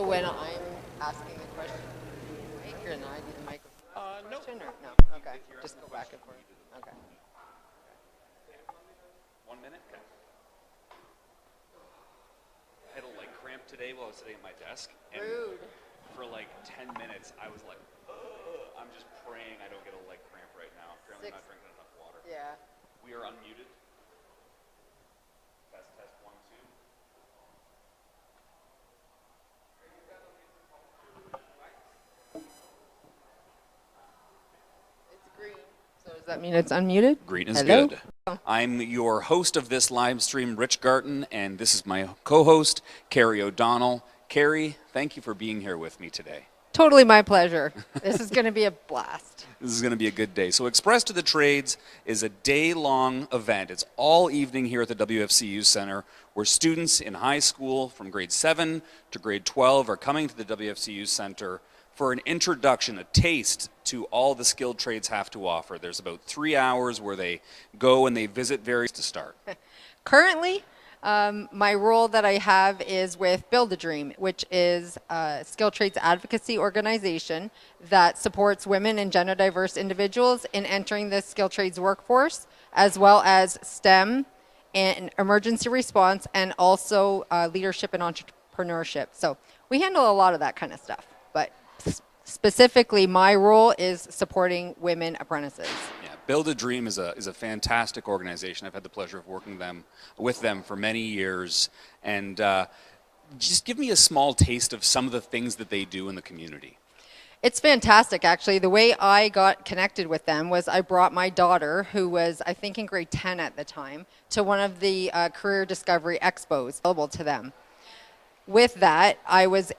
So when I'm asking a question, make or not, I need a microphone No. question or no? Okay, just go back and forth. Okay. 1 minute? Okay. I had a leg cramp today while I was sitting at my desk. And Rude. for like 10 minutes, I was like, I'm just praying I don't get a leg cramp right now. Apparently I'm not drinking enough water. Yeah. We are unmuted. Test, test, 1, 2. It's green. So does that mean it's unmuted? Green is Hello? good. I'm your host of this live stream, Rich Garton, and this is my co-host, Carrie O'Donnell. Carrie, thank you for being here with me today. Totally my pleasure. This is going to be a blast. This is going to be a good day. So Express to the Trades is a day-long event. It's all evening here at the WFCU Center where students in high school from grade 7 to grade 12 are coming to the WFCU Center for an introduction, a taste to all the skilled trades have to offer. There's about 3 hours where they go and they visit various to start. Currently, my role that I have is with Build a Dream, which is a skilled trades advocacy organization that supports women and gender diverse individuals in entering the skilled trades workforce, as well as STEM and emergency response, and also leadership and entrepreneurship. So we handle a lot of that kind of stuff, but specifically my role is supporting women apprentices. Yeah, Build a Dream is a fantastic organization. I've had the pleasure of working with them for many years. And just give me a small taste of some of the things that they do in the community. It's fantastic, actually. The way I got connected with them was I brought my daughter, who was, I think, in grade 10 at the time, to one of the career discovery expos available to them. With that, I was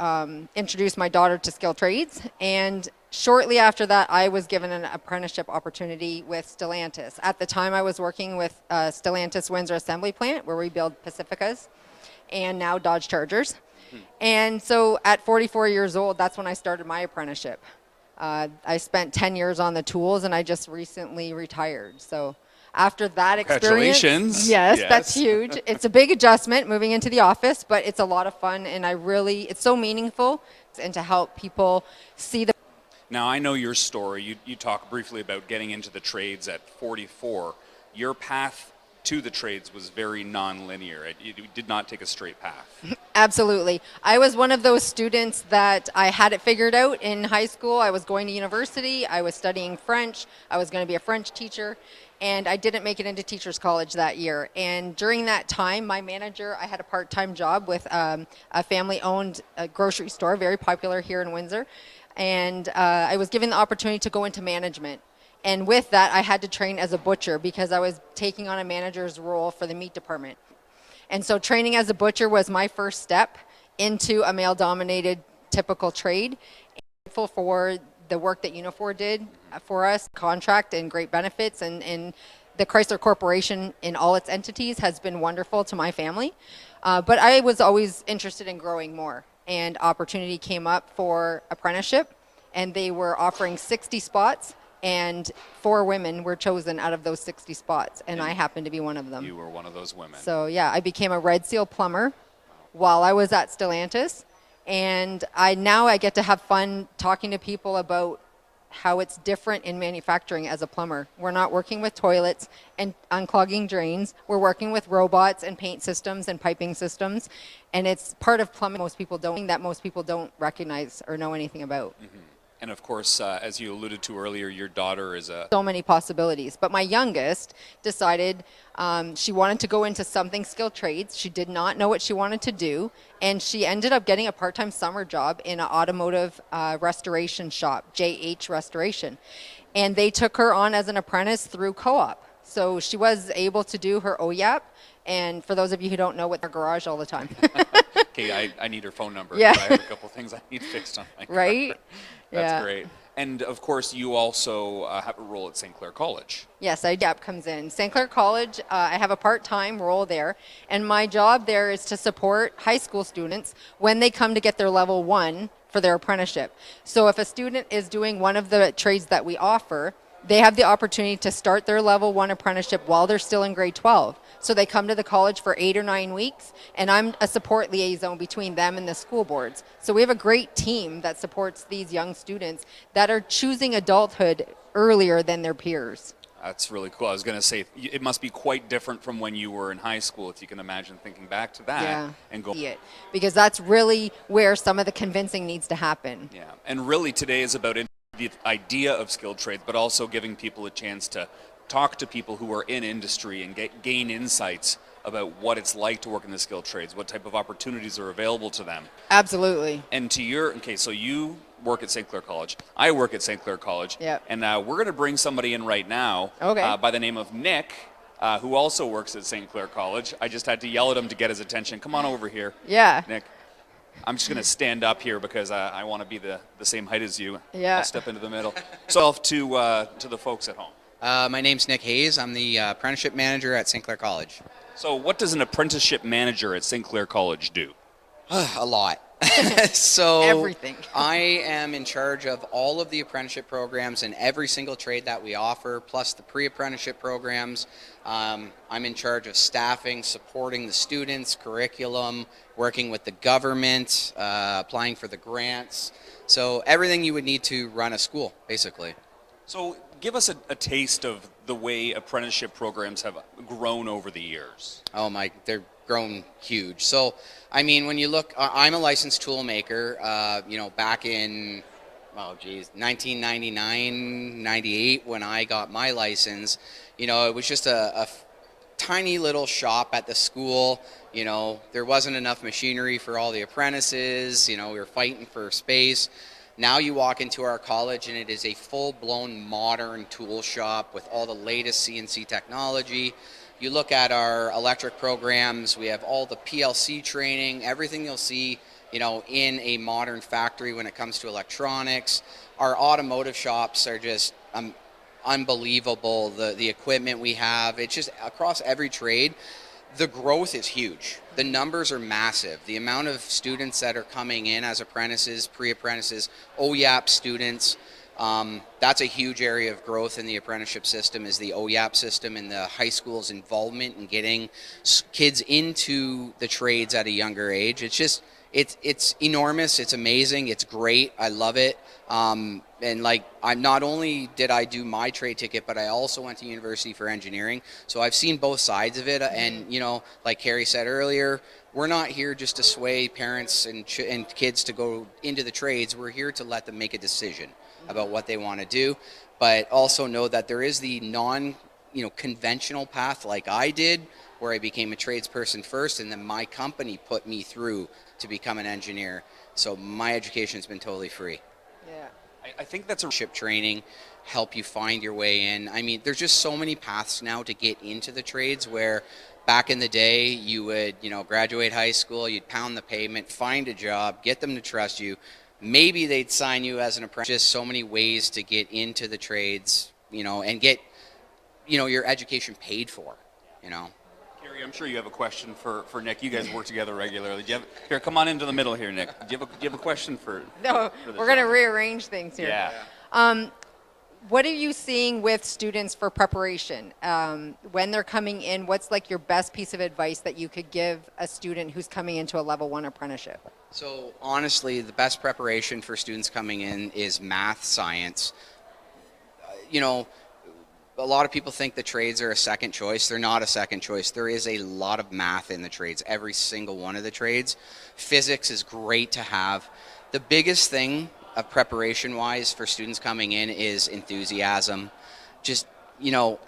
introduced my daughter to skilled trades, and shortly after that, I was given an apprenticeship opportunity with Stellantis. At the time, I was working with Stellantis Windsor Assembly Plant, where we build Pacificas, and now Dodge Chargers. And so at 44 years old, that's when I started my apprenticeship. I spent 10 years on the tools, and I just recently retired. So after that experience, Congratulations. yes, that's huge. It's a big adjustment moving into the office, but it's a lot of fun, and it's so meaningful, and to help people see the. Now, I know your story. You talked briefly about getting into the trades at 44. Your path to the trades was very non-linear. You did not take a straight path. Absolutely. I was one of those students that I had it figured out in high school. I was going to university. I was studying French. I was going to be a French teacher. And I didn't make it into teacher's college that year. And during that time, my manager, I had a part-time job with a family-owned grocery store, very popular here in Windsor. And I was given the opportunity to go into management. And with that, I had to train as a butcher because I was taking on a manager's role for the meat department. And so training as a butcher was my first step into a male-dominated typical trade. I'm grateful for the work that Unifor did for us, contract and great benefits, and the Chrysler Corporation in all its entities has been wonderful to my family. But I was always interested in growing more, and opportunity came up for apprenticeship, and they were offering 60 spots, and 4 women were chosen out of those 60 spots, and I happened to be one of them. You were one of those women. So yeah, I became a Red Seal plumber while I was at Stellantis. And I get to have fun talking to people about how it's different in manufacturing as a plumber. We're not working with toilets and unclogging drains. We're working with robots and paint systems and piping systems. And it's part of plumbing most people don't recognize or know anything about. Mm-hmm. And of course, as you alluded to earlier, your daughter is so many possibilities. But my youngest decided she wanted to go into something skilled trades. She did not know what she wanted to do. And she ended up getting a part-time summer job in an automotive restoration shop, JH Restoration. And they took her on as an apprentice through co-op. So she was able to do her OYAP. And for those of you who don't know, with her garage all the time. Okay, I need her phone number. Yeah. I have a couple things I need fixed on my car. Right? That's great. And of course, you also have a role at St. Clair College. Yes, IDAP comes in. St. Clair College, I have a part-time role there, and my job there is to support high school students when they come to get their level 1 for their apprenticeship. So if a student is doing one of the trades that we offer, they have the opportunity to start their level 1 apprenticeship while they're still in grade 12. So they come to the college for 8 or 9 weeks, and I'm a support liaison between them and the school boards. So we have a great team that supports these young students that are choosing adulthood earlier than their peers. That's really cool. I was going to say, it must be quite different from when you were in high school, if you can imagine thinking back to that. Yeah, And go. because that's really where some of the convincing needs to happen. Yeah, and really today is about the idea of skilled trades, but also giving people a chance to talk to people who are in industry and gain insights about what it's like to work in the skilled trades, what type of opportunities are available to them. Absolutely. And to your, okay, so you work at St. Clair College. I work at St. Clair College. Yep. And we're going to bring somebody in right now by the name of Nick, who also works at St. Clair College. I just had to yell at him to get his attention. Come on over here. Yeah. Nick. I'm just going to stand up here because I want to be the same height as you. Yeah. I'll step into the middle. So to the folks at home. My name's Nick Hayes. I'm the apprenticeship manager at St. Clair College. So what does an apprenticeship manager at St. Clair College do? A lot. So Everything. I am in charge of all of the apprenticeship programs and every single trade that we offer, plus the pre-apprenticeship programs. I'm in charge of staffing, supporting the students, curriculum, working with the government, applying for the grants. So everything you would need to run a school, basically. So give us a taste of the way apprenticeship programs have grown over the years. Oh my, they're grown huge. So, I mean, when you look, I'm a licensed tool maker, back in, 1999, 98, when I got my license, it was just a tiny little shop at the school. There wasn't enough machinery for all the apprentices. We were fighting for space. Now you walk into our college and it is a full-blown modern tool shop with all the latest CNC technology. You look at our electric programs, we have all the PLC training, everything you'll see, in a modern factory when it comes to electronics. Our automotive shops are just unbelievable, the equipment we have. It's just across every trade. The growth is huge. The numbers are massive. The amount of students that are coming in as apprentices, pre-apprentices, OYAP students, that's a huge area of growth in the apprenticeship system, is the OYAP system and the high school's involvement in getting kids into the trades at a younger age. It's enormous. It's amazing. It's great. I love it. And I'm not only did I do my trade ticket, but I also went to university for engineering. So I've seen both sides of it. And, like Carrie said earlier, we're not here just to sway parents and kids to go into the trades. We're here to let them make a decision about what they want to do, but also know that there is the conventional path like I did, where I became a tradesperson first, and then my company put me through to become an engineer. So my education's been totally free. Yeah. I think that's a Ship training, help you find your way in. I mean, there's just so many paths now to get into the trades, where back in the day you would, graduate high school, you'd pound the pavement, find a job, get them to trust you. Maybe they'd sign you as an apprentice. Just so many ways to get into the trades, and get, your education paid for, Carrie, I'm sure you have a question for Nick. You guys work together regularly. Here, come on into the middle here, Nick. Do you have a question for? No, we're going to rearrange things here. Yeah. What are you seeing with students for preparation? When they're coming in, what's your best piece of advice that you could give a student who's coming into a level 1 apprenticeship? So honestly, the best preparation for students coming in is math, science. A lot of people think the trades are a second choice. They're not a second choice. There is a lot of math in the trades, every single one of the trades. Physics is great to have. The biggest thing of preparation-wise for students coming in is enthusiasm. Just,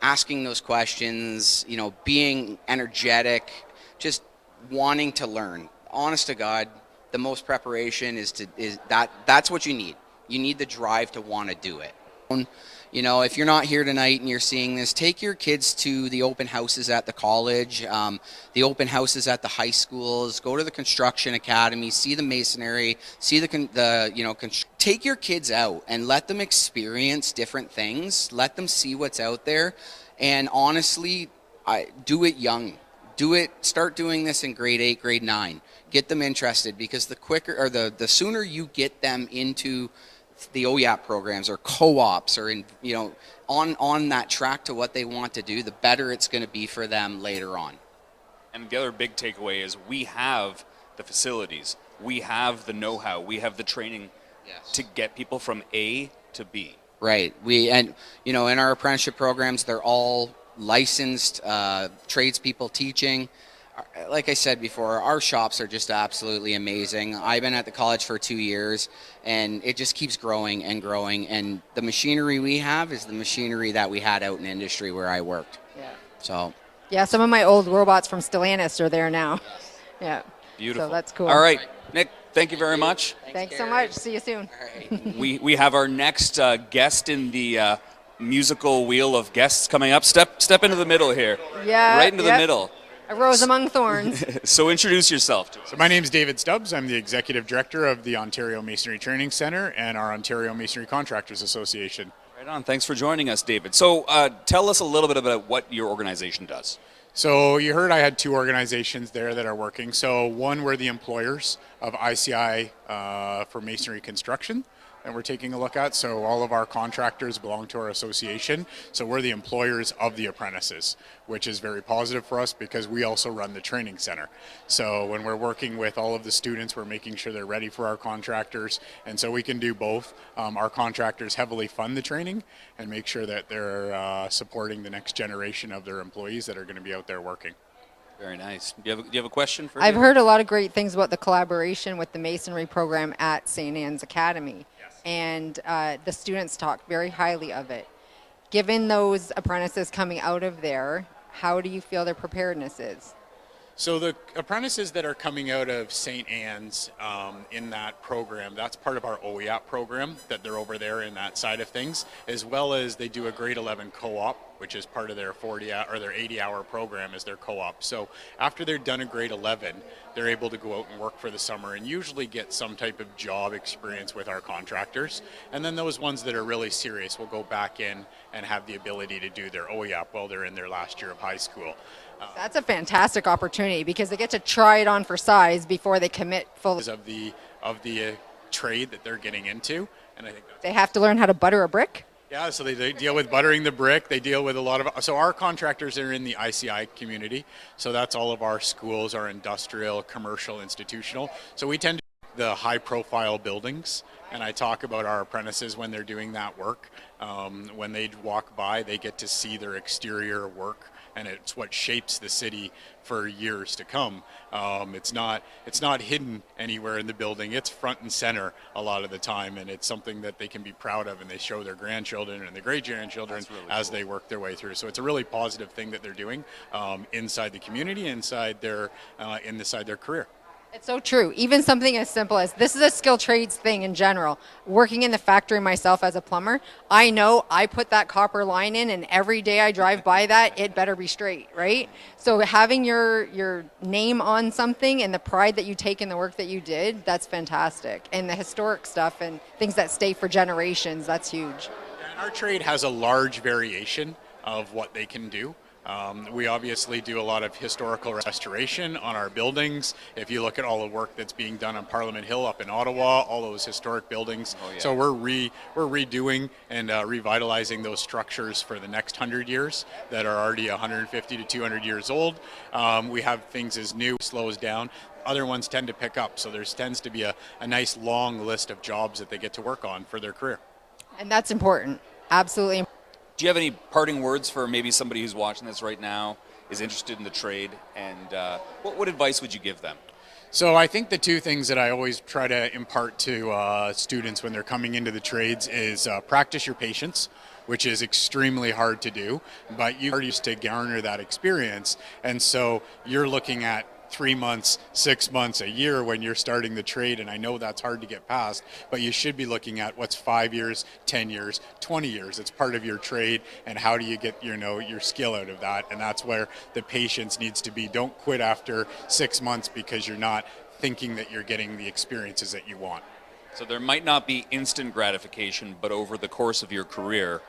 asking those questions, being energetic, just wanting to learn. Honest to God, the most preparation that's what you need. You need the drive to want to do it. If you're not here tonight and you're seeing this, take your kids to the open houses at the college, the open houses at the high schools, go to the construction academy, see the masonry, see take your kids out and let them experience different things, let them see what's out there, and honestly, do it young. Start doing this in grade 8, grade 9. Get them interested, because the quicker or the sooner you get them into the OYAP programs or co-ops or on that track to what they want to do, the better it's going to be for them later on. And the other big takeaway is we have the facilities, we have the know-how, we have the training to get people from A to B. Right. And in our apprenticeship programs, they're all licensed tradespeople teaching. Like I said before, our shops are just absolutely amazing. I've been at the college for 2 years, and it just keeps growing and growing. And the machinery we have is the machinery that we had out in industry where I worked. Yeah. So. Yeah, some of my old robots from Stellantis are there now. Yeah. Beautiful. So that's cool. All right, Nick, thank you very much. Thanks so much. See you soon. All right. We have our next guest in the musical wheel of guests coming up. Step into the middle here. Yeah. Right into the middle. A rose among thorns. So introduce yourself to us. So my name is David Stubbs. I'm the Executive Director of the Ontario Masonry Training Centre and our Ontario Masonry Contractors Association. Right on. Thanks for joining us, David. So tell us a little bit about what your organization does. So you heard I had two organizations there that are working. So one, we're the employers of ICI for masonry construction that we're taking a look at. So all of our contractors belong to our association. So we're the employers of the apprentices, which is very positive for us because we also run the training center. So when we're working with all of the students, we're making sure they're ready for our contractors. And so we can do both. Our contractors heavily fund the training and make sure that they're supporting the next generation of their employees that are going to be out there working. Very nice. Do you have a question for I've me? heard a lot of great things about the collaboration with the masonry program at St. Anne's Academy. Yes. And the students talk very highly of it. Given those apprentices coming out of there, how do you feel their preparedness is? So the apprentices that are coming out of St. Anne's in that program, that's part of our OEAP program, that they're over there in that side of things, as well as they do a grade 11 co-op, which is part of their 40 or their 80-hour program is their co-op. So after they're done a grade 11, they're able to go out and work for the summer and usually get some type of job experience with our contractors. And then those ones that are really serious will go back in and have the ability to do their OEAP while they're in their last year of high school. That's a fantastic opportunity because they get to try it on for size before they commit fully. Of the trade that they're getting into, and I think that's, They have to learn how to butter a brick. yeah. So they deal with buttering the brick. They deal with a lot of. So our contractors are in the ICI community. So that's all of our schools, our industrial, commercial, institutional. So we tend to the high-profile buildings, and I talk about our apprentices when they're doing that work. When they walk by, they get to see their exterior work, and it's what shapes the city for years to come. It's not hidden anywhere in the building. It's front and center a lot of the time, and it's something that they can be proud of, and they show their grandchildren and their great-grandchildren as they work their way through. So it's a really positive thing that they're doing inside the community, inside their career. It's so true. Even something as simple as this is a skilled trades thing in general. Working in the factory myself as a plumber, I know I put that copper line in, and every day I drive by that, it better be straight, right? So having your name on something and the pride that you take in the work that you did, that's fantastic. And the historic stuff and things that stay for generations, that's huge. And our trade has a large variation of what they can do. We obviously do a lot of historical restoration on our buildings. If you look at all the work that's being done on Parliament Hill up in Ottawa, all those historic buildings. Oh, yeah. So we're redoing and revitalizing those structures for the next 100 years that are already 150 to 200 years old. We have things as new, slows down. Other ones tend to pick up. So there tends to be a nice long list of jobs that they get to work on for their career. And that's important. Absolutely important. Do you have any parting words for maybe somebody who's watching this right now, is interested in the trade, and what advice would you give them? So I think the two things that I always try to impart to students when they're coming into the trades is practice your patience, which is extremely hard to do, but you are used to garner that experience. And so you're looking at 3 months, 6 months, a year when you're starting the trade, and I know that's hard to get past, but you should be looking at what's 5 years, 10 years, 20 years. It's part of your trade, and how do you get your skill out of that? And that's where the patience needs to be. Don't quit after 6 months because you're not thinking that you're getting the experiences that you want. So there might not be instant gratification, but over the course of your career,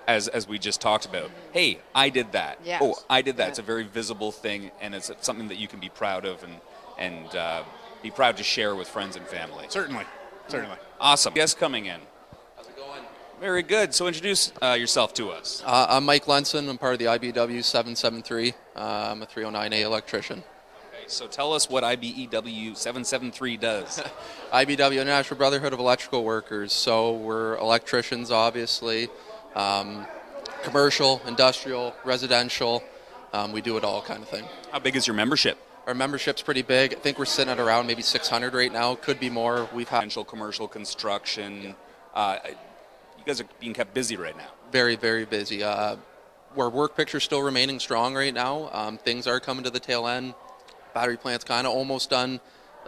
as we just talked about, hey, I did that. Yes. Oh, I did that. It's a very visible thing, and it's something that you can be proud of and be proud to share with friends and family. Certainly. Awesome. Guest coming in. How's it going? Very good. So introduce yourself to us. I'm Mike Lenson. I'm part of the IBW 773. I'm a 309A electrician. So tell us what IBEW 773 does. IBW, International Brotherhood of Electrical Workers. So we're electricians, obviously, commercial, industrial, residential. We do it all kind of thing. How big is your membership? Our membership's pretty big. I think we're sitting at around maybe 600 right now. Could be more. We've had Residential, commercial, construction. You guys are being kept busy right now. very, very busy. Our work picture's still remaining strong right now. Things are coming to the tail end. Battery plant's kind of almost done.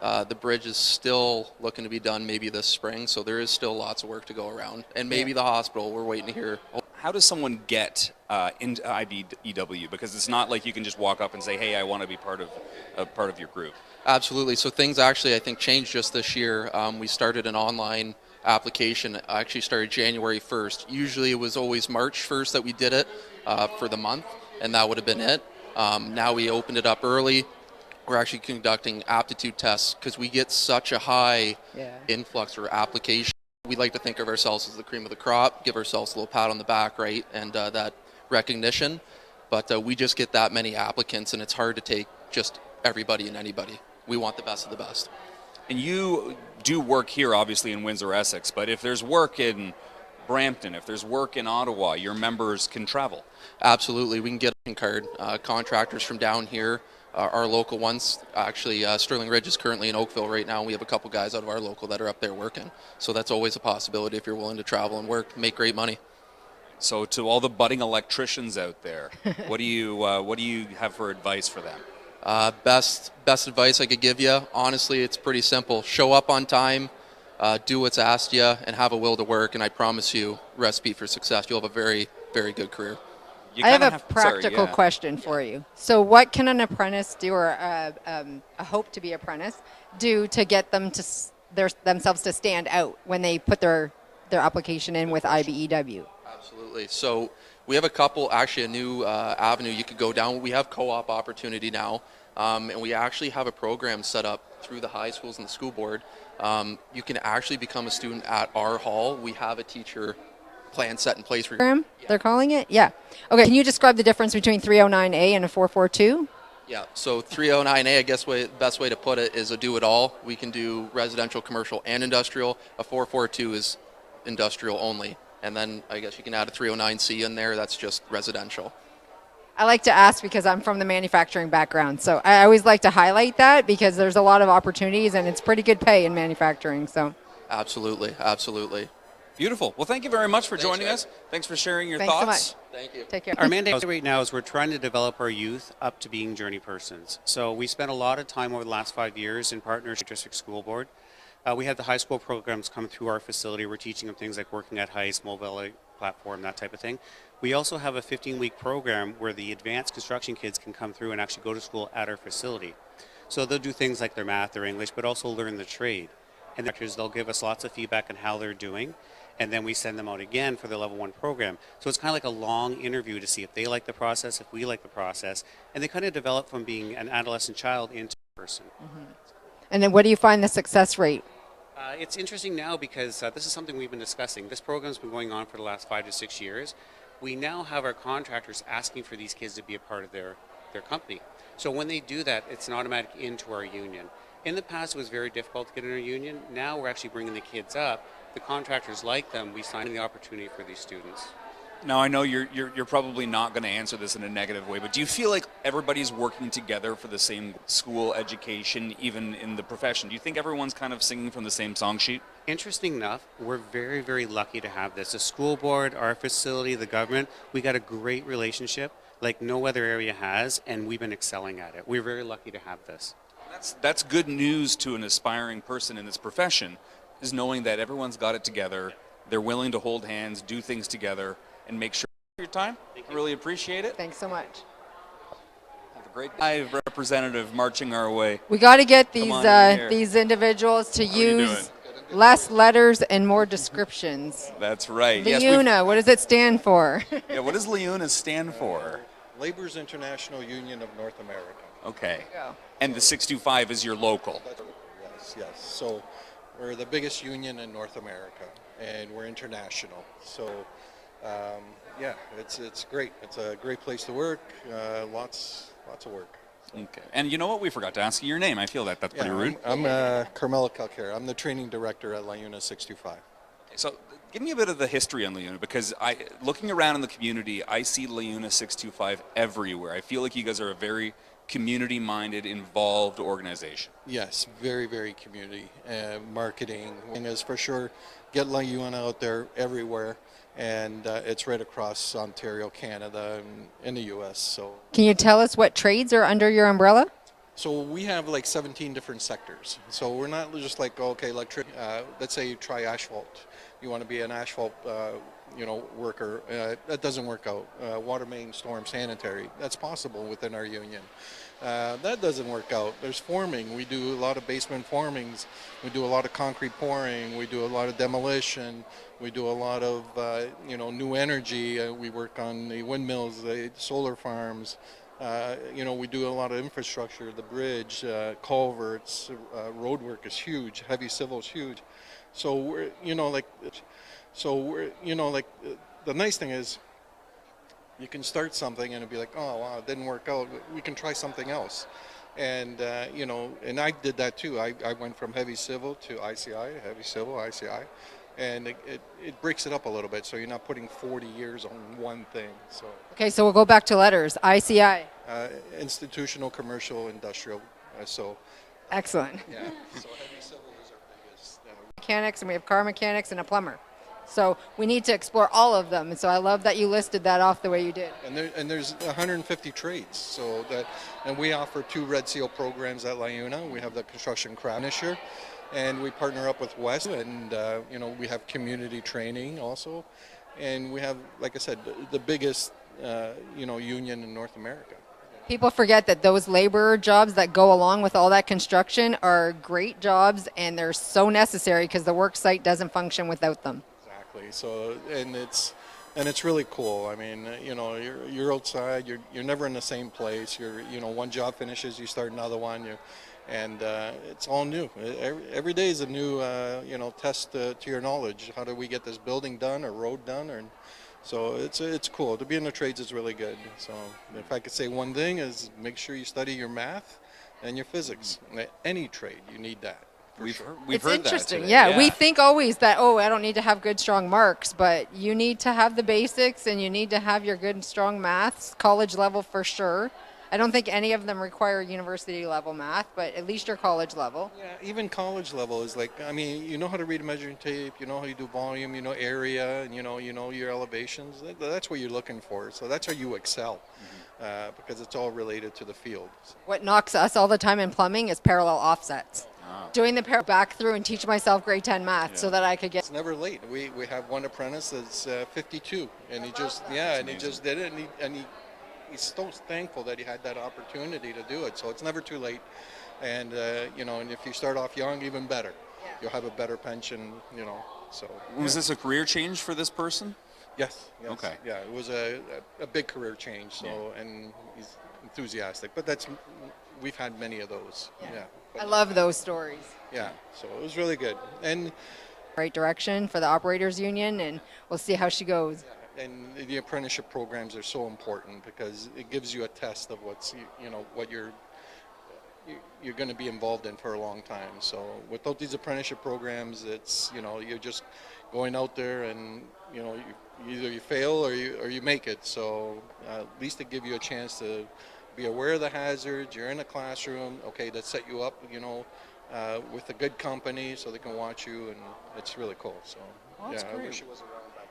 The bridge is still looking to be done maybe this spring, so there is still lots of work to go around. And maybe the hospital, we're waiting to hear. How does someone get into IBEW? Because it's not like you can just walk up and say, "Hey, I want to be part of your group." Absolutely. So things actually, I think, changed just this year. We started an online application. I actually started January 1st. Usually it was always March 1st that we did it for the month, and that would have been it. Now we opened it up early. We're actually conducting aptitude tests because we get such a high influx or application. We like to think of ourselves as the cream of the crop, give ourselves a little pat on the back, right, and that recognition. But we just get that many applicants, and it's hard to take just everybody and anybody. We want the best of the best. And you do work here, obviously, in Windsor, Essex, but if there's work in Brampton, if there's work in Ottawa, your members can travel. Absolutely. We can get a card. Contractors from down here, our local ones. Actually, Sterling Ridge is currently in Oakville right now. We have a couple guys out of our local that are up there working. So that's always a possibility if you're willing to travel and work, make great money. So to all the budding electricians out there, what do you have for advice for them? Best advice I could give you, honestly, it's pretty simple. Show up on time, do what's asked you, and have a will to work, and I promise you, recipe for success. You'll have a very, very good career. I have a practical question for you. So what can an apprentice do, or a hope to be apprentice, do to get them to themselves to stand out when they put their application in with IBEW? Absolutely. So we have a new avenue you could go down. We have co-op opportunity now, and we actually have a program set up through the high schools and the school board. You can actually become a student at our hall. We have a teacher plan set in place for you. They're calling it? Yeah. Okay, can you describe the difference between 309A and a 442? Yeah, so 309A, I guess best way to put it is a do-it-all. We can do residential, commercial, and industrial. A 442 is industrial only. And then I guess you can add a 309C in there. That's just residential. I like to ask because I'm from the manufacturing background. So I always like to highlight that because there's a lot of opportunities and it's pretty good pay in manufacturing. So Absolutely, absolutely. Beautiful. Well, thank you very much for joining us. Thanks for sharing your Thanks thoughts. so much. Thank you. Take care. Our mandate right now is we're trying to develop our youth up to being journey persons. So we spent a lot of time over the last 5 years in partnership with the District School Board. We have the high school programs come through our facility. We're teaching them things like working at heights, mobility platform, that type of thing. We also have a 15-week program where the advanced construction kids can come through and actually go to school at our facility. So they'll do things like their math, their English, but also learn the trade. And they'll give us lots of feedback on how they're doing. And then we send them out again for the level 1 program. So it's kind of like a long interview to see if they like the process, if we like the process. And they kind of develop from being an adolescent child into a person. Mm-hmm. And then what do you find the success rate? It's interesting now because this is something we've been discussing. This program's been going on for the last 5 to 6 years. We now have our contractors asking for these kids to be a part of their company. So when they do that, it's an automatic into our union. In the past, it was very difficult to get in our union. Now we're actually bringing the kids up. The contractors like them. We sign the opportunity for these students. Now, I know you're probably not going to answer this in a negative way, but do you feel like everybody's working together for the same school education, even in the profession? Do you think everyone's kind of singing from the same song sheet? Interesting enough, we're very, very lucky to have this. The school board, our facility, the government, we got a great relationship like no other area has, and we've been excelling at it. We're very lucky to have this. That's good news to an aspiring person in this profession, is knowing that everyone's got it together, they're willing to hold hands, do things together, and make sure your time. I really appreciate it. Thanks so much. Have a great live representative marching our way. We got to get these individuals to How are you use less letters and more descriptions. That's right. LIUNA, what does it stand for? Yeah, what does LIUNA stand for? Labor's International Union of North America. Okay. And the 625 is your local. Yes. So we're the biggest union in North America, and we're international. So it's great. It's a great place to work. Lots of work. Okay. And you know what? We forgot to ask you your name. I feel that's pretty rude. I'm Carmelo Calcara. I'm the training director at LaUna 625. So give me a bit of the history on LaUna, because looking around in the community, I see LaUna 625 everywhere. I feel like you guys are a very community-minded, involved organization. Yes, very, very community marketing. And is for sure get LaUna out there everywhere, and it's right across Ontario, Canada, and in the U.S. Can you tell us what trades are under your umbrella? So we have like 17 different sectors. So we're not just like, okay, let's say you try asphalt. You want to be an asphalt, worker. That doesn't work out. Water main, storm, sanitary. That's possible within our union. That doesn't work out. There's forming. We do a lot of basement formings. We do a lot of concrete pouring. We do a lot of demolition. We do a lot of, new energy. We work on the windmills, the solar farms. We do a lot of infrastructure, the bridge, culverts, road work is huge, heavy civil is huge. So the nice thing is you can start something and it'll be like, oh, wow, it didn't work out. We can try something else. And, and I did that too. I went from heavy civil to ICI, heavy civil, ICI. And it breaks it up a little bit, so you're not putting 40 years on one thing. So Okay, so we'll go back to letters. ICI. Institutional, commercial, industrial. Excellent. Yeah. So heavy civil is our biggest. Mechanics, and we have car mechanics and a plumber. So we need to explore all of them. And so I love that you listed that off the way you did. And there's 150 trades. And we offer 2 Red Seal programs at LaUna. We have the construction craft finisher, and we partner up with West, and we have community training also, and we have, like I said, the biggest union in North America. People forget that those laborer jobs that go along with all that construction are great jobs, and they're so necessary because the work site doesn't function without them. Exactly. So and it's really cool. I mean, you're outside. You're never in the same place. One job finishes, you start another one. And it's all new. Every day is a new, test to your knowledge. How do we get this building done or road done? So it's cool. To be in the trades is really good. So if I could say one thing is make sure you study your math and your physics. Any trade, you need that. We've It's heard interesting. that today. Yeah, we think always that, I don't need to have good, strong marks, but you need to have the basics and you need to have your good and strong maths, college level for sure. I don't think any of them require university level math, but at least your college level. Yeah, even college level is like, you know how to read a measuring tape, you know how you do volume, area, and you know your elevations. That's what you're looking for. So that's how you excel, because it's all related to the field. What knocks us all the time in plumbing is parallel offsets. Doing the back through and teach myself grade 10 math so that I could get. It's never late. We have one apprentice that's 52, and he just did it, and he's so thankful that he had that opportunity to do it. So it's never too late, and and if you start off young, even better. You'll have a better pension. So. Was this a career change for this person? Yes. Okay. Yeah, it was a big career change. So and he's enthusiastic, but we've had many of those. Yeah. I love those stories. Yeah. So it was really good, and Right direction for the operators union, and we'll see how she goes. And the apprenticeship programs are so important because it gives you a test of what you're going to be involved in for a long time. So without these apprenticeship programs, it's you're just going out there and either you fail or you make it. So at least it gives you a chance to be aware of the hazards. You're in a classroom. Okay, that set you up. With a good company so they can watch you, and it's really cool. So that's I great. wish it was around back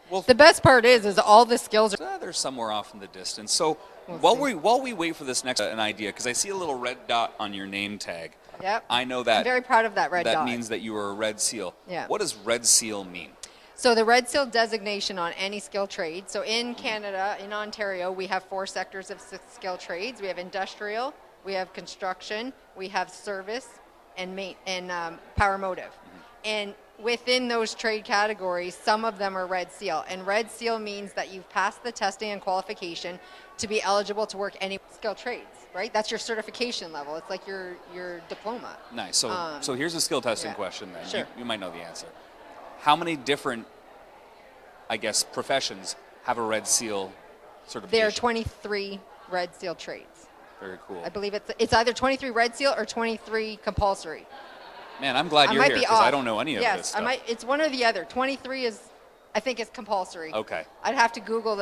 then. The best part is all the skills are. They're somewhere off in the distance. So while we wait for this next an idea, because I see a little red dot on your name tag. Yep. I know that. I'm very proud of that red dot. That means that you are a Red Seal. Yeah. What does Red Seal mean? So the Red Seal designation on any skilled trade. So in Canada, in Ontario, we have 4 sectors of skilled trades. We have industrial, we have construction, we have service, and power motive. And within those trade categories, some of them are Red Seal. And Red Seal means that you've passed the testing and qualification to be eligible to work any skilled trades, right? That's your certification level. It's like your diploma. Nice. So here's a skill testing question then. Sure. You might know the answer. How many different, professions have a Red Seal certification? There are 23 Red Seal trades. Very cool. I believe it's either 23 red seal or 23 compulsory. Man, I'm glad I you're might here be because off. I don't know any of yes, this stuff. It's one or the other. 23 is, I think, it's compulsory. Okay. I'd have to Google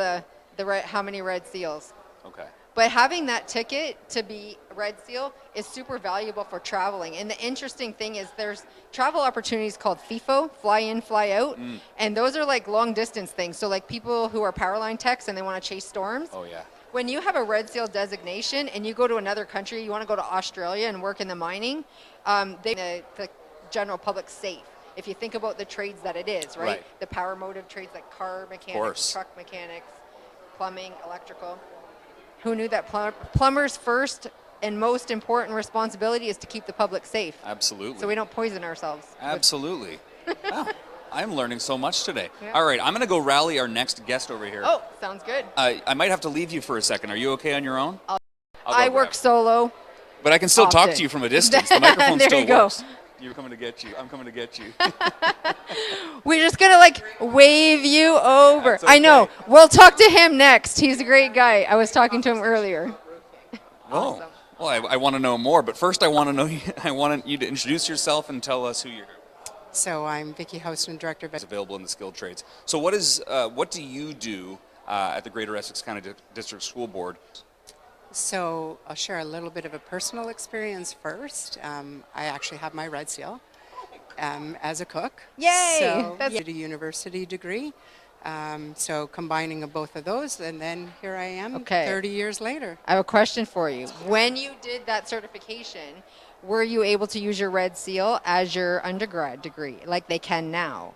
how many red seals. Okay. But having that ticket to be red seal is super valuable for traveling. And the interesting thing is there's travel opportunities called FIFO, fly in, fly out. And those are like long distance things. So like people who are power line techs and they want to chase storms. Oh, yeah. When you have a red seal designation and you go to another country, you want to go to Australia and work in the mining, the general public safe. If you think about the trades that it is, right? The power motive trades like car mechanics, truck mechanics, plumbing, electrical. Who knew that plumbers' first and most important responsibility is to keep the public safe? Absolutely. So we don't poison ourselves. Absolutely. Wow. I'm learning so much today. Yeah. All right, I'm going to go rally our next guest over here. Oh, sounds good. I might have to leave you for a second. Are you okay on your own? I work solo. But I can still talk often. to you from a distance. The microphone There still you go. works. You're coming to get you. I'm coming to get you. We're just going to like wave you over. That's okay. I know. We'll talk to him next. He's a great guy. I was talking to him earlier. Oh. Awesome. Well, I want to know more, but first I want to know. I want you to introduce yourself and tell us who you're. So I'm Vicki Houston, Director of Is available in the skilled trades. So what do you do at the Greater Essex County District School Board? So I'll share a little bit of a personal experience first. I actually have my red seal as a cook. Yay! So That's- did a university degree. So combining of both of those, and then here I am Okay. 30 years later. I have a question for you. When you did that certification, were you able to use your red seal as your undergrad degree like they can now?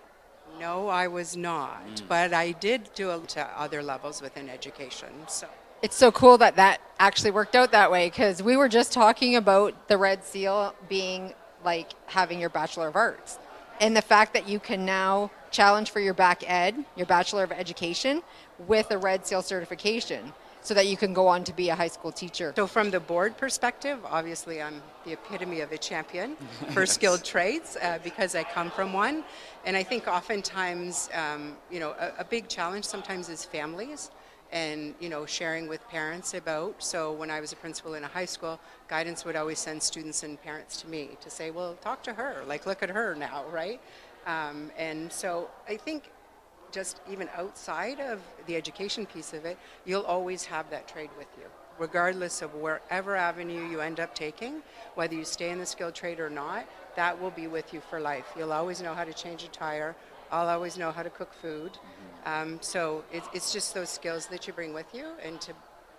No, I was not, but I did do it to other levels within education. So. It's so cool that that actually worked out that way because we were just talking about the red seal being like having your Bachelor of Arts. And the fact that you can now challenge for your bac ed, your Bachelor of Education, with a red seal certification so that you can go on to be a high school teacher. So from the board perspective, obviously I'm the epitome of a champion for skilled trades because I come from one. And I think oftentimes, a big challenge sometimes is families and, sharing with parents about. So when I was a principal in a high school, guidance would always send students and parents to me to say, well, talk to her, like look at her now, right? And so I think just even outside of the education piece of it, you'll always have that trade with you, regardless of wherever avenue you end up taking, whether you stay in the skilled trade or not, that will be with you for life. You'll always know how to change a tire. I'll always know how to cook food. So it's just those skills that you bring with you, and to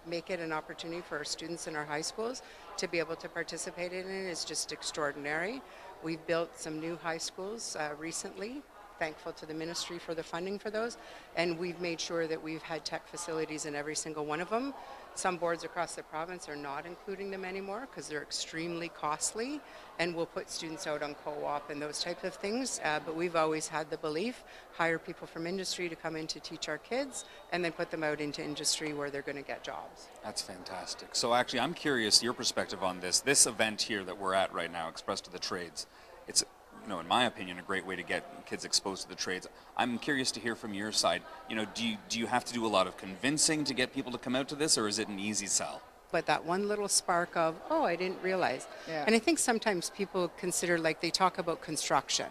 make it an opportunity for our students in our high schools to be able to participate in it is just extraordinary. We've built some new high schools recently, thankful to the ministry for the funding for those, and we've made sure that we've had tech facilities in every single one of them. Some boards across the province are not including them anymore because they're extremely costly, and we'll put students out on co-op and those types of things, but we've always had the belief, hire people from industry to come in to teach our kids, and then put them out into industry where they're going to get jobs. That's fantastic. So actually, I'm curious your perspective on this event here that we're at right now, Express to the Trades. It's, in my opinion, a great way to get kids exposed to the trades. I'm curious to hear from your side. Do you have to do a lot of convincing to get people to come out to this, or is it an easy sell? But that one little spark of, oh, I didn't realize. Yeah. And I think sometimes people consider, like they talk about construction.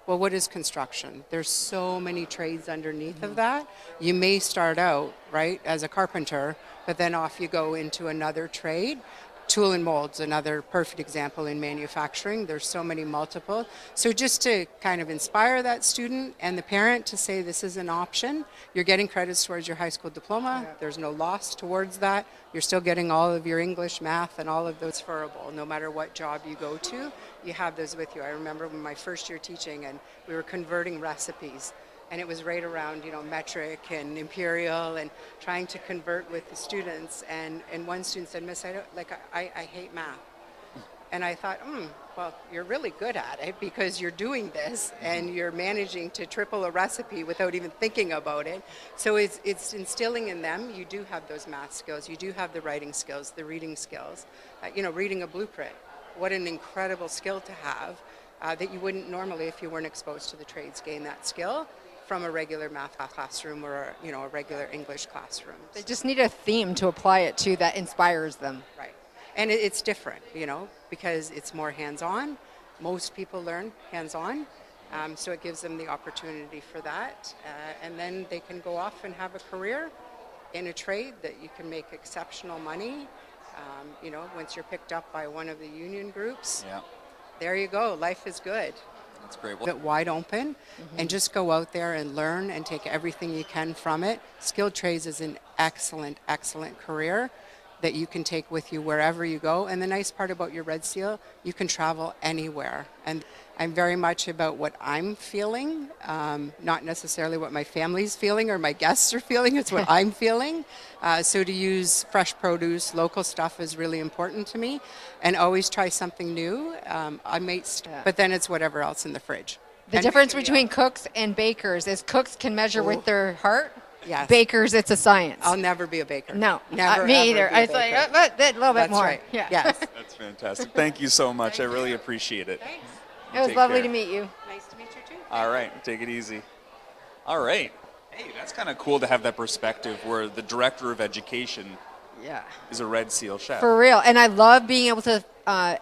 Well, what is construction? There's so many trades underneath of that. You may start out, right, as a carpenter, but then off you go into another trade. Tool and mold's another perfect example in manufacturing. There's so many multiple. So just to kind of inspire that student and the parent to say this is an option, you're getting credits towards your high school diploma. There's no loss towards that. You're still getting all of your English, math, and all of those transferable. No matter what job you go to, you have those with you. I remember when my first year teaching and we were converting recipes. And it was right around, metric and imperial and trying to convert with the students. And one student said, Miss, I hate math. And I thought, well, you're really good at it because you're doing this and you're managing to triple a recipe without even thinking about it. So it's instilling in them, you do have those math skills, you do have the writing skills, the reading skills. Reading a blueprint, what an incredible skill to have that you wouldn't normally, if you weren't exposed to the trades, gain that skill from a regular math classroom or a regular English classroom. They just need a theme to apply it to that inspires them. Right. And it's different, you know, because it's more hands-on. Most people learn hands-on, so it gives them the opportunity for that. And then they can go off and have a career in a trade that you can make exceptional money. You know, once you're picked up by one of the union groups, Yeah, there you go. Life is good. that's great. Bit wide open, and just go out there and learn and take everything you can from it. Skilled trades is an excellent, excellent career that you can take with you wherever you go. And the nice part about your Red Seal, you can travel anywhere. And I'm very much about what I'm feeling, not necessarily what my family's feeling or my guests are feeling. It's what I'm feeling. So to use fresh produce, local stuff is really important to me, and always try something new. But then it's whatever else in the fridge. The difference between cooks and bakers is cooks can measure with their heart. Yes. Bakers, it's a science. I'll never be a baker. No, Never, me ever either. be a I say baker. a little bit That's more. right. Yeah. Yes. That's fantastic. Thank you so much. I really appreciate it. Thanks. It was Take lovely care. to meet you. Nice to meet you too. All right, take it easy. All right. Hey, that's kind of cool to have that perspective where the director of education Yeah. is a Red Seal chef. For real. And I love being able to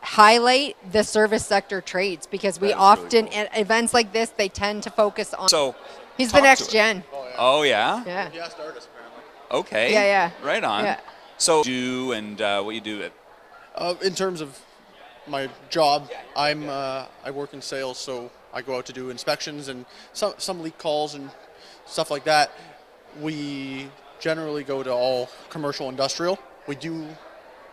highlight the service sector trades because we That is really often, cool. at events like this, they tend to focus on. So, He's talk the next to it. gen. Oh yeah. Yeah. He has to artist, apparently. Okay. Yeah, yeah. Right on. Yeah. So do and what you do at In terms of my job, I work in sales, so I go out to do inspections and some leak calls and stuff like that. We generally go to all commercial industrial. We do,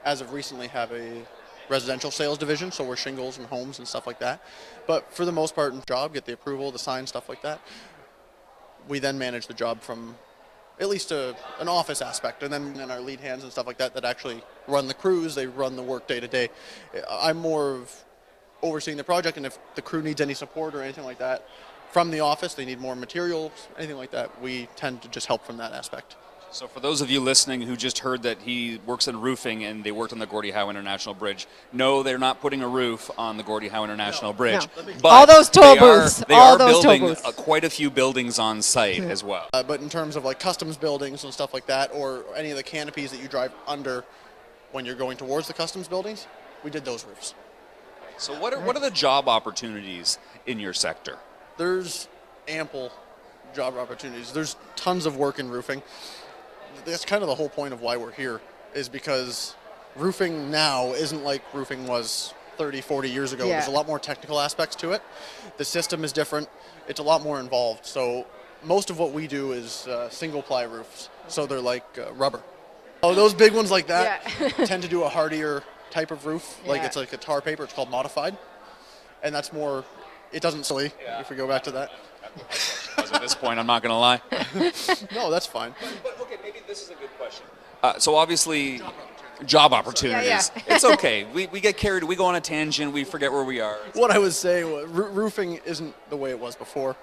as of recently, have a residential sales division, so we're shingles and homes and stuff like that. But for the most part, in job, get the approval, the sign, stuff like that. We then manage the job from at least an office aspect, and then our lead hands and stuff like that that actually run the crews, they run the work day to day. I'm more of overseeing the project, and if the crew needs any support or anything like that from the office, they need more materials, anything like that, we tend to just help from that aspect. So for those of you listening who just heard that he works in roofing and they worked on the Gordie Howe International Bridge, no, they're not putting a roof on the Gordie Howe International Bridge. No. But All those toll they are- booths, They all are those toll building booths. quite a few buildings on site as well. But in terms of like customs buildings and stuff like that, or any of the canopies that you drive under when you're going towards the customs buildings, we did those roofs. So what are the job opportunities in your sector? There's ample job opportunities. There's tons of work in roofing. That's kind of the whole point of why we're here, is because roofing now isn't like roofing was 30, 40 years ago. Yeah. There's a lot more technical aspects to it. The system is different. It's a lot more involved. So most of what we do is single ply roofs. So they're like rubber. Oh, those big ones like that tend to do a hardier type of roof. Like Yeah. it's like a tar paper. It's called modified. And that's more, it doesn't silly, if we go back to that. Because at this point, I'm not going to lie. No, that's fine. But okay, maybe this is a good question. So obviously, job opportunities. Yeah. It's okay. We get carried. We go on a tangent. We forget where we are. What I was saying was roofing isn't the way it was before.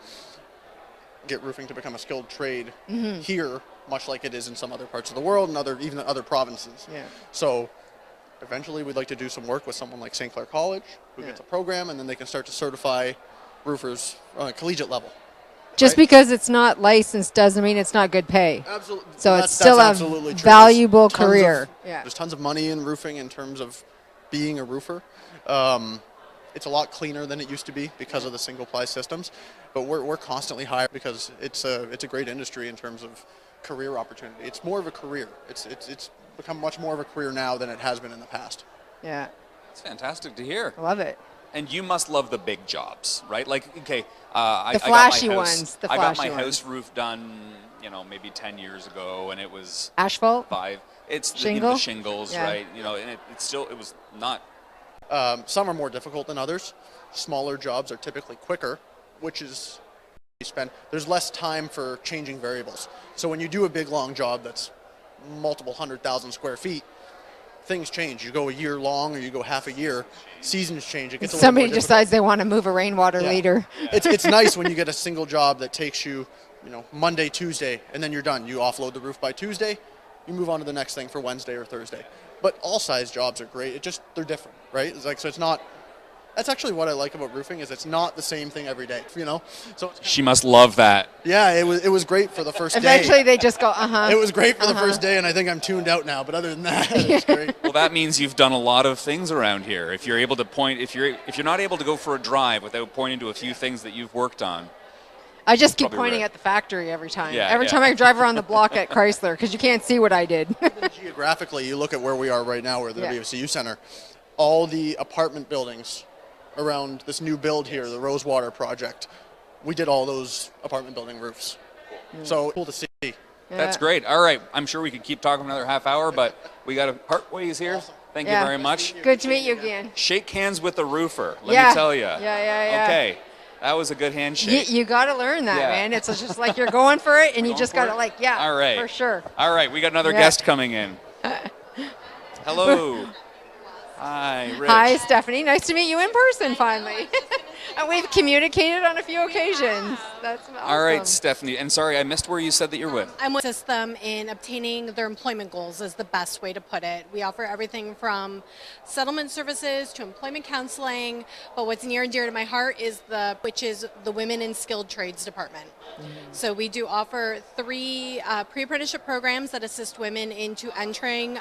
Get roofing to become a skilled trade here, much like it is in some other parts of the world and even other provinces. Yeah. So eventually we'd like to do some work with someone like St. Clair College, who gets a program, and then they can start to certify roofers on a collegiate level. Just Right. because it's not licensed doesn't mean it's not good pay. Absolutely. So That's- it's still that's a absolutely true. valuable There's tons career. of- Yeah. There's tons of money in roofing in terms of being a roofer. It's a lot cleaner than it used to be because of the single ply systems, but we're constantly hiring because it's a great industry in terms of career opportunity. It's more of a career. It's become much more of a career now than it has been in the past. Yeah. It's fantastic to hear. I love it. And you must love the big jobs, right? Like, okay, The flashy ones, the I got my flashy house roof done, maybe 10 years ago, and it was Asphalt? 5. It's the Shingle? shingles, Yeah. right? And it was not. Some are more difficult than others. Smaller jobs are typically quicker, which is there's less time for changing variables. So when you do a big long job that's multiple 100,000 square feet, things change. You go a year long or you go half a year, seasons change. It gets a little Somebody more difficult. decides they want to move a rainwater Yeah. leader. It's nice when you get a single job that takes you, Monday, Tuesday, and then you're done. You offload the roof by Tuesday, you move on to the next thing for Wednesday or Thursday. But all size jobs are great. They're different, right? So it's not that's actually what I like about roofing is it's not the same thing every day, you know. So She must love that. yeah, it was great for the first day. Eventually, they just go, uh-huh. It was great for the first day, and I think I'm tuned out now. But other than that, it's great. Well, that means you've done a lot of things around here. If you're able to point, if you're not able to go for a drive without pointing to a few things that you've worked on. I just keep Probably pointing right. at the factory every time. Yeah, every yeah. time I drive around the block at Chrysler, because you can't see what I did. Geographically, you look at where we are right now, we're the Yeah. WFCU Center. All the apartment buildings around this new build here, the Rosewater project, we did all those apartment building roofs. So cool to see. That's great. All right. I'm sure we could keep talking another half hour, but we got to part ways here. Thank you Yeah. very much. Good to meet you again. Shake hands with the roofer. Let Yeah. me tell you. Yeah. Okay. That was a good handshake. You got to learn that, Yeah. man. It's just like you're going for it, and you Going just for got to it? yeah, All right. for sure. All right. We got another Yeah. guest coming in. Hello. Hi, Rich. Hi, Stephanie. Nice to meet you in person finally. And we've communicated on a few occasions. That's awesome. All right, Stephanie. And sorry, I missed where you said that you're with. I'm with assist them in obtaining their employment goals is the best way to put it. We offer everything from settlement services to employment counseling, but what's near and dear to my heart is which is the Women in Skilled Trades Department. So we do offer 3 pre-apprenticeship programs that assist women into entering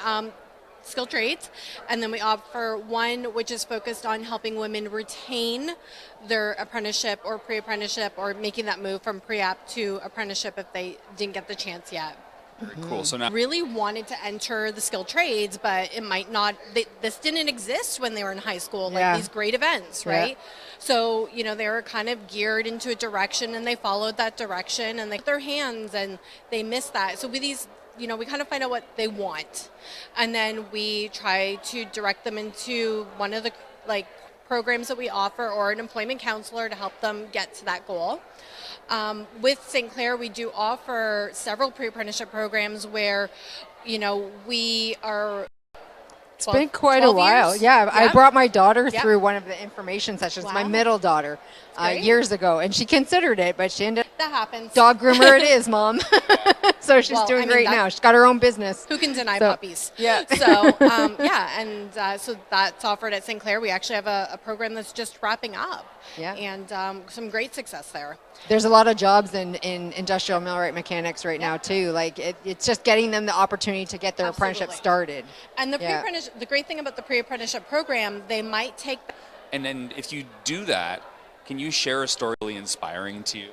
skilled trades, and then we offer one which is focused on helping women retain their apprenticeship or pre-apprenticeship or making that move from pre-app to apprenticeship if they didn't get the chance yet. Very cool. So now, Really wanted to enter the skilled trades, but it might not, this didn't exist when they were in high school, like Yeah. these great events, Yeah. right? So, they were kind of geared into a direction and they followed that direction and they put their hands and they missed that. So with these, we kind of find out what they want. And then we try to direct them into one of the programs that we offer or an employment counselor to help them get to that goal. With St. Clair, we do offer several pre-apprenticeship programs where, we are. It's been quite a while. Years. Yeah, I brought my daughter Yep. through one of the information sessions, my Wow. middle daughter, great. years ago, and she considered it, but she ended up That happens. dog groomer it is, Mom. So she's Well, doing I mean, great now. She's got her own business. Who can deny So- puppies? Yeah. So, so that's offered at St. Clair. We actually have a program that's just wrapping up. Yeah. And some great success there. There's a lot of jobs in industrial millwright mechanics right now too. Like it's just getting them the opportunity to get their apprenticeship Absolutely. started. And the Yeah. the great thing about the pre-apprenticeship program, they might take. and then if you do that, can you share a story really inspiring to you?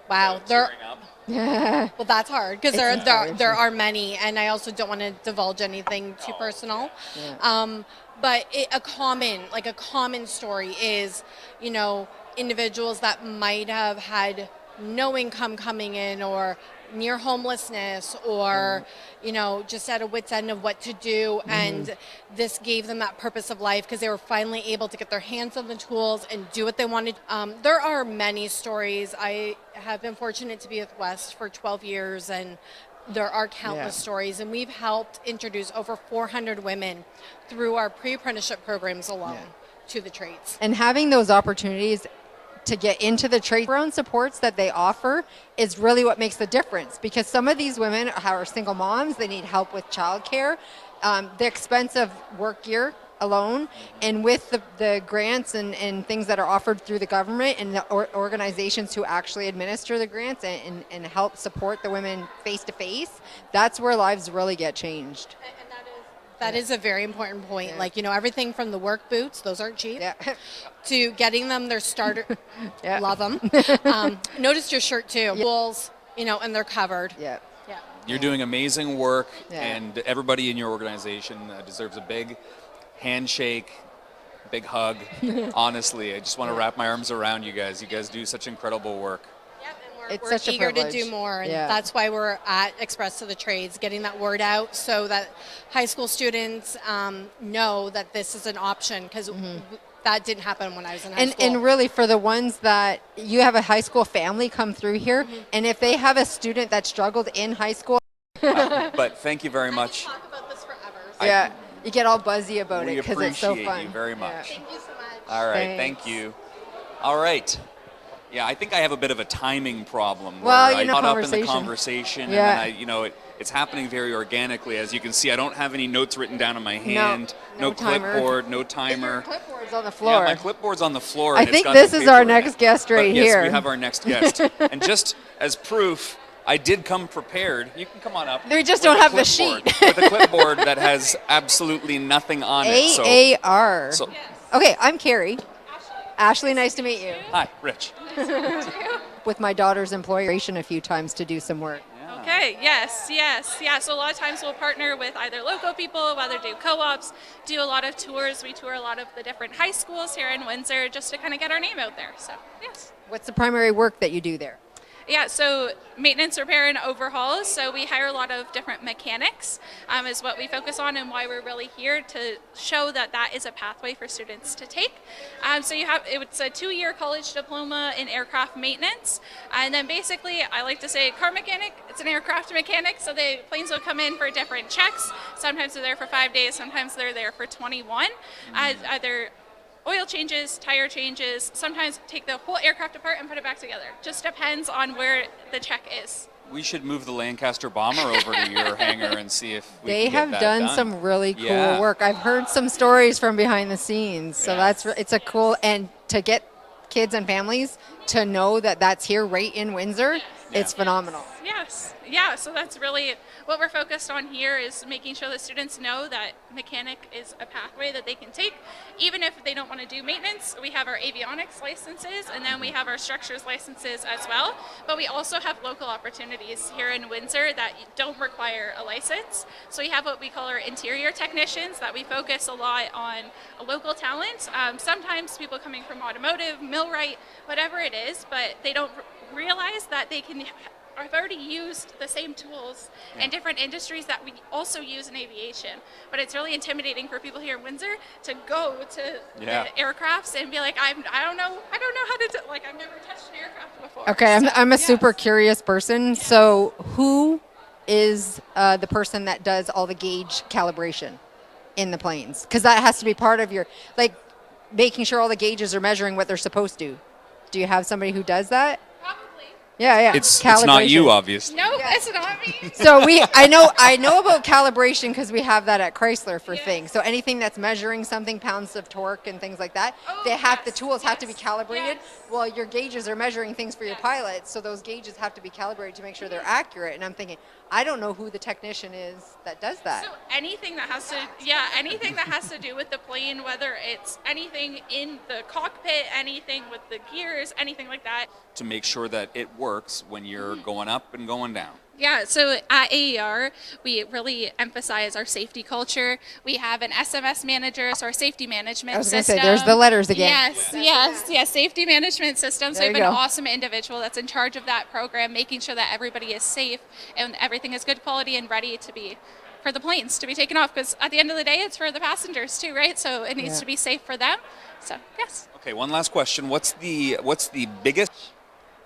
Wow, there. Tearing up? Well, that's hard because It's hard. there are many, and I also don't want to divulge anything too personal. But a common story is, individuals that might have had no income coming in or near homelessness or, just at a wit's end of what to do. And this gave them that purpose of life because they were finally able to get their hands on the tools and do what they wanted. There are many stories. I have been fortunate to be with West for 12 years and there are countless stories, and we've helped introduce over 400 women through our pre-apprenticeship programs alone to the trades. And having those opportunities to get into the trade around supports that they offer is really what makes the difference, because some of these women are single moms, they need help with childcare, the expense of work gear alone, and with the grants and things that are offered through the government and the organizations who actually administer the grants and help support the women face to face, that's where lives really get changed. That is a very important point. Yeah. Everything from the work boots, those aren't cheap, Yeah. to getting them their starter. Yeah. Love them. Noticed your shirt too. Wools, and they're covered. Yeah. Yeah. You're doing amazing work, Yeah. and everybody in your organization deserves a big handshake, big hug. Honestly, I just want to wrap my arms around you guys. You guys do such incredible work. Yep, and It's we're such a eager to privilege. do more, and Yeah. that's why we're at Express to the Trades, getting that word out so that high school students know that this is an option, because that didn't happen when I was in high school. And really, for the ones that you have a high school family come through here, and if they have a student that struggled in high school, But thank you very I much. can talk about this forever. yeah, you get all buzzy about We it because it's so appreciate fun. you very much. Yeah. Thank you so much. All right, Thanks. thank you. All right. Yeah, I think I have a bit of a timing problem. Well, where I got up in the conversation. conversation, Yeah. and then it's happening very organically. As you can see, I don't have any notes written down in my hand. no timer. clipboard, no Your timer. clipboard's It's on the floor. Yeah, my clipboard's on the floor. I and it's think got this some is our paper in it. next guest right But here. Yes, we have our next guest. And just as proof, I did come prepared. You can come on up. We just with don't a have the clipboard. sheet. With a clipboard that has absolutely nothing on it. AAR. So, Okay, I'm Carrie. Ashley, nice to meet you. hi, Rich. With my daughter's employer a few times to do some work. Okay, yes. Yeah, so a lot of times we'll partner with either local people, whether do co-ops, do a lot of tours. We tour a lot of the different high schools here in Windsor just to kind of get our name out there. So, yes. What's the primary work that you do there? Yeah, so maintenance, repair, and overhauls. So we hire a lot of different mechanics is what we focus on and why we're really here to show that that is a pathway for students to take. So it's a 2-year college diploma in aircraft maintenance. And then basically, I like to say car mechanic, it's an aircraft mechanic. So the planes will come in for different checks. Sometimes they're there for 5 days, sometimes they're there for 21. Either oil changes, tire changes, sometimes take the whole aircraft apart and put it back together. Just depends on where the check is. We should move the Lancaster bomber over to your hangar and see if we They can get have that done some really cool Yeah. work. I've heard some stories from behind the scenes. So it's a cool, and to get kids and families to know that that's here right in Windsor, it's phenomenal. Yes. Yeah, so that's really what we're focused on here is making sure that students know that mechanic is a pathway that they can take. Even if they don't want to do maintenance, we have our avionics licenses and then we have our structures licenses as well. But we also have local opportunities here in Windsor that don't require a license. So we have what we call our interior technicians that we focus a lot on local talent. Sometimes people coming from automotive, millwright, whatever it is, but they don't realize that they can I've already used the same tools in different industries that we also use in aviation. But it's really intimidating for people here in Windsor to go to the aircrafts and be like, I don't know how to do, like I've never touched an aircraft before. Okay, I'm a super curious person. So who is the person that does all the gauge calibration in the planes? Because that has to be part of your, like, making sure all the gauges are measuring what they're supposed to. Do you have somebody who does that? Yeah. It's not you, obviously. No, it's not me. So I know about calibration because we have that at Chrysler for things. So anything that's measuring something, pounds of torque and things like that, the tools have to be calibrated. Well, your gauges are measuring things for your pilots, so those gauges have to be calibrated to make sure they're accurate. And I'm thinking, I don't know who the technician is that does that. So anything that has to do with the plane, whether it's anything in the cockpit, anything with the gears, anything like that. To make sure that it works when you're going up and going down. Yeah, so at AER, we really emphasize our safety culture. We have an SMS manager, so our safety management system. I was going to say, there's the letters again. Yes, safety management system. So we have an go. awesome individual that's in charge of that program, making sure that everybody is safe and everything is good quality and ready to be for the planes to be taken off. Because at the end of the day, it's for the passengers too, right? So it needs to be safe for them. So yes. Okay, one last question. What's the biggest?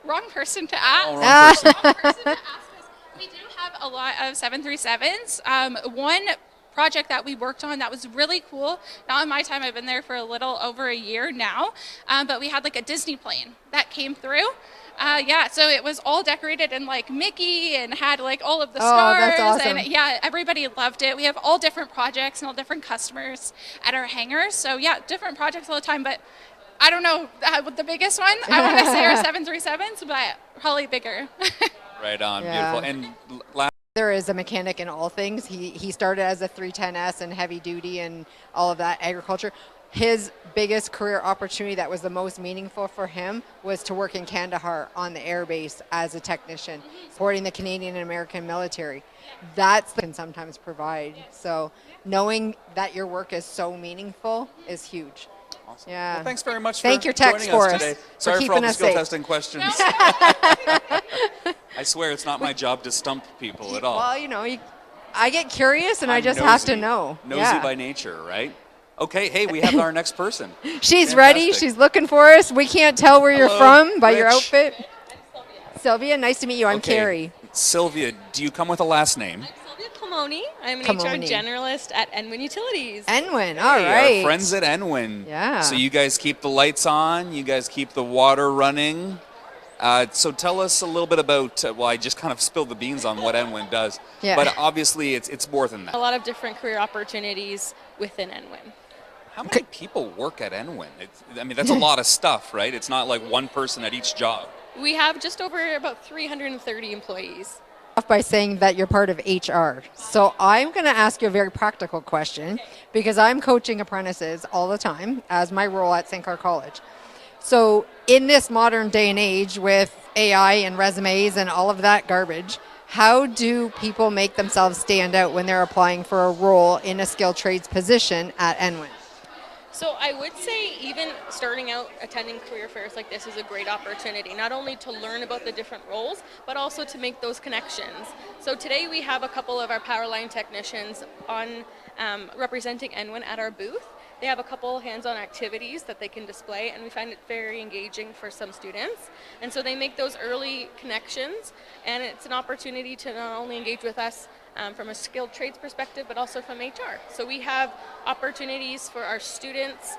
Wrong person to ask. Oh, wrong person. Wrong person to ask us. We do have a lot of 737s. One project that we worked on that was really cool. Not in my time, I've been there for a little over a year now, but we had like a Disney plane that came through. So it was all decorated in like Mickey and had like all of the stars. That's awesome. And everybody loved it. We have all different projects and all different customers at our hangars. So different projects all the time, but I don't know the biggest one. I want to say our 737s, but probably bigger. Right on, Yeah. beautiful. And There is a mechanic in all things. He started as a 310S and heavy duty and all of that agriculture. His biggest career opportunity that was the most meaningful for him was to work in Kandahar on the air base as a technician, supporting the Canadian and American military. That's the can sometimes provide. So knowing that your work is so meaningful is huge. awesome. Yeah. Well, thanks very much Thank for your techs joining for us us, today. for Sorry for all keeping the us skill safe. testing questions. I swear it's not my job to stump people at all. Well, I get curious and I I'm just have to nosy. know. Nosy by nature, right? Okay, hey, we have our next person. She's ready. Fantastic. She's looking for us. We can't tell where you're Hello, from by your Rich. outfit. Sylvia, nice to meet you. I'm Okay, Carrie. Sylvia, do you come with a last name? Sylvia Pomoni. I'm an Pomoni. HR generalist at Enwin Utilities. Enwin, all Hey, right. Our friends at Enwin. Yeah. So you guys keep the lights on. You guys keep the water running. So tell us a little bit about, I just kind of spilled the beans on what Enwin does. Yeah. But obviously it's more than A that. lot of different career opportunities within Enwin. How many people work at Enwin? I mean, that's a lot of stuff, right? It's not like one person at each job. We have just over about 330 employees. Off by saying that you're part of HR. So I'm going to ask you a very practical question because I'm coaching apprentices all the time as my role at St. Clair College. So in this modern day and age with AI and resumes and all of that garbage, how do people make themselves stand out when they're applying for a role in a skilled trades position at Enwin? So I would say even starting out attending career fairs like this is a great opportunity, not only to learn about the different roles, but also to make those connections. So today we have a couple of our power line technicians on representing Enwin at our booth. They have a couple hands-on activities that they can display, and we find it very engaging for some students. And so they make those early connections, and it's an opportunity to not only engage with us from a skilled trades perspective, but also from HR. So we have opportunities for our students,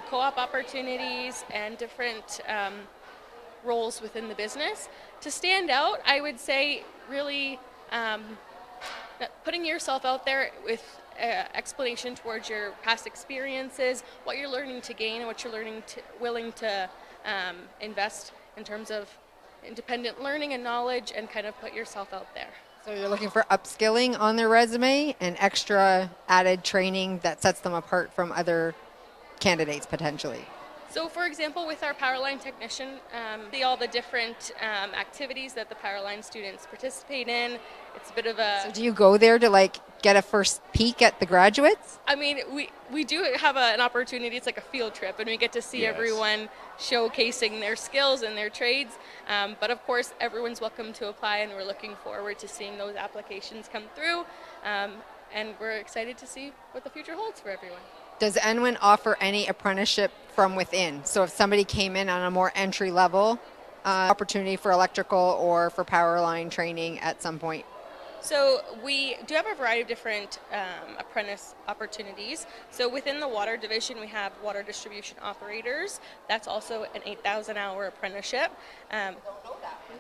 co-op opportunities, and different roles within the business. To stand out, I would say really putting yourself out there with explanation towards your past experiences, what you're learning to gain, and what you're willing to invest in terms of independent learning and knowledge, and kind of put yourself out there. So you're looking for upskilling on their resume and extra added training that sets them apart from other candidates potentially. So for example, with our Powerline technician, see all the different activities that the Powerline students participate in. It's a bit of a... So do you go there to like get a first peek at the graduates? I mean, we do have an opportunity. It's like a field trip, and we get to see everyone showcasing their skills and their trades. But of course, everyone's welcome to apply, and we're looking forward to seeing those applications come through. And we're excited to see what the future holds for everyone. Does Enwin offer any apprenticeship from within? So if somebody came in on a more entry level opportunity for electrical or for power line training at some point? So we do have a variety of different apprentice opportunities. So within the water division, we have water distribution operators. That's also an 8,000-hour apprenticeship.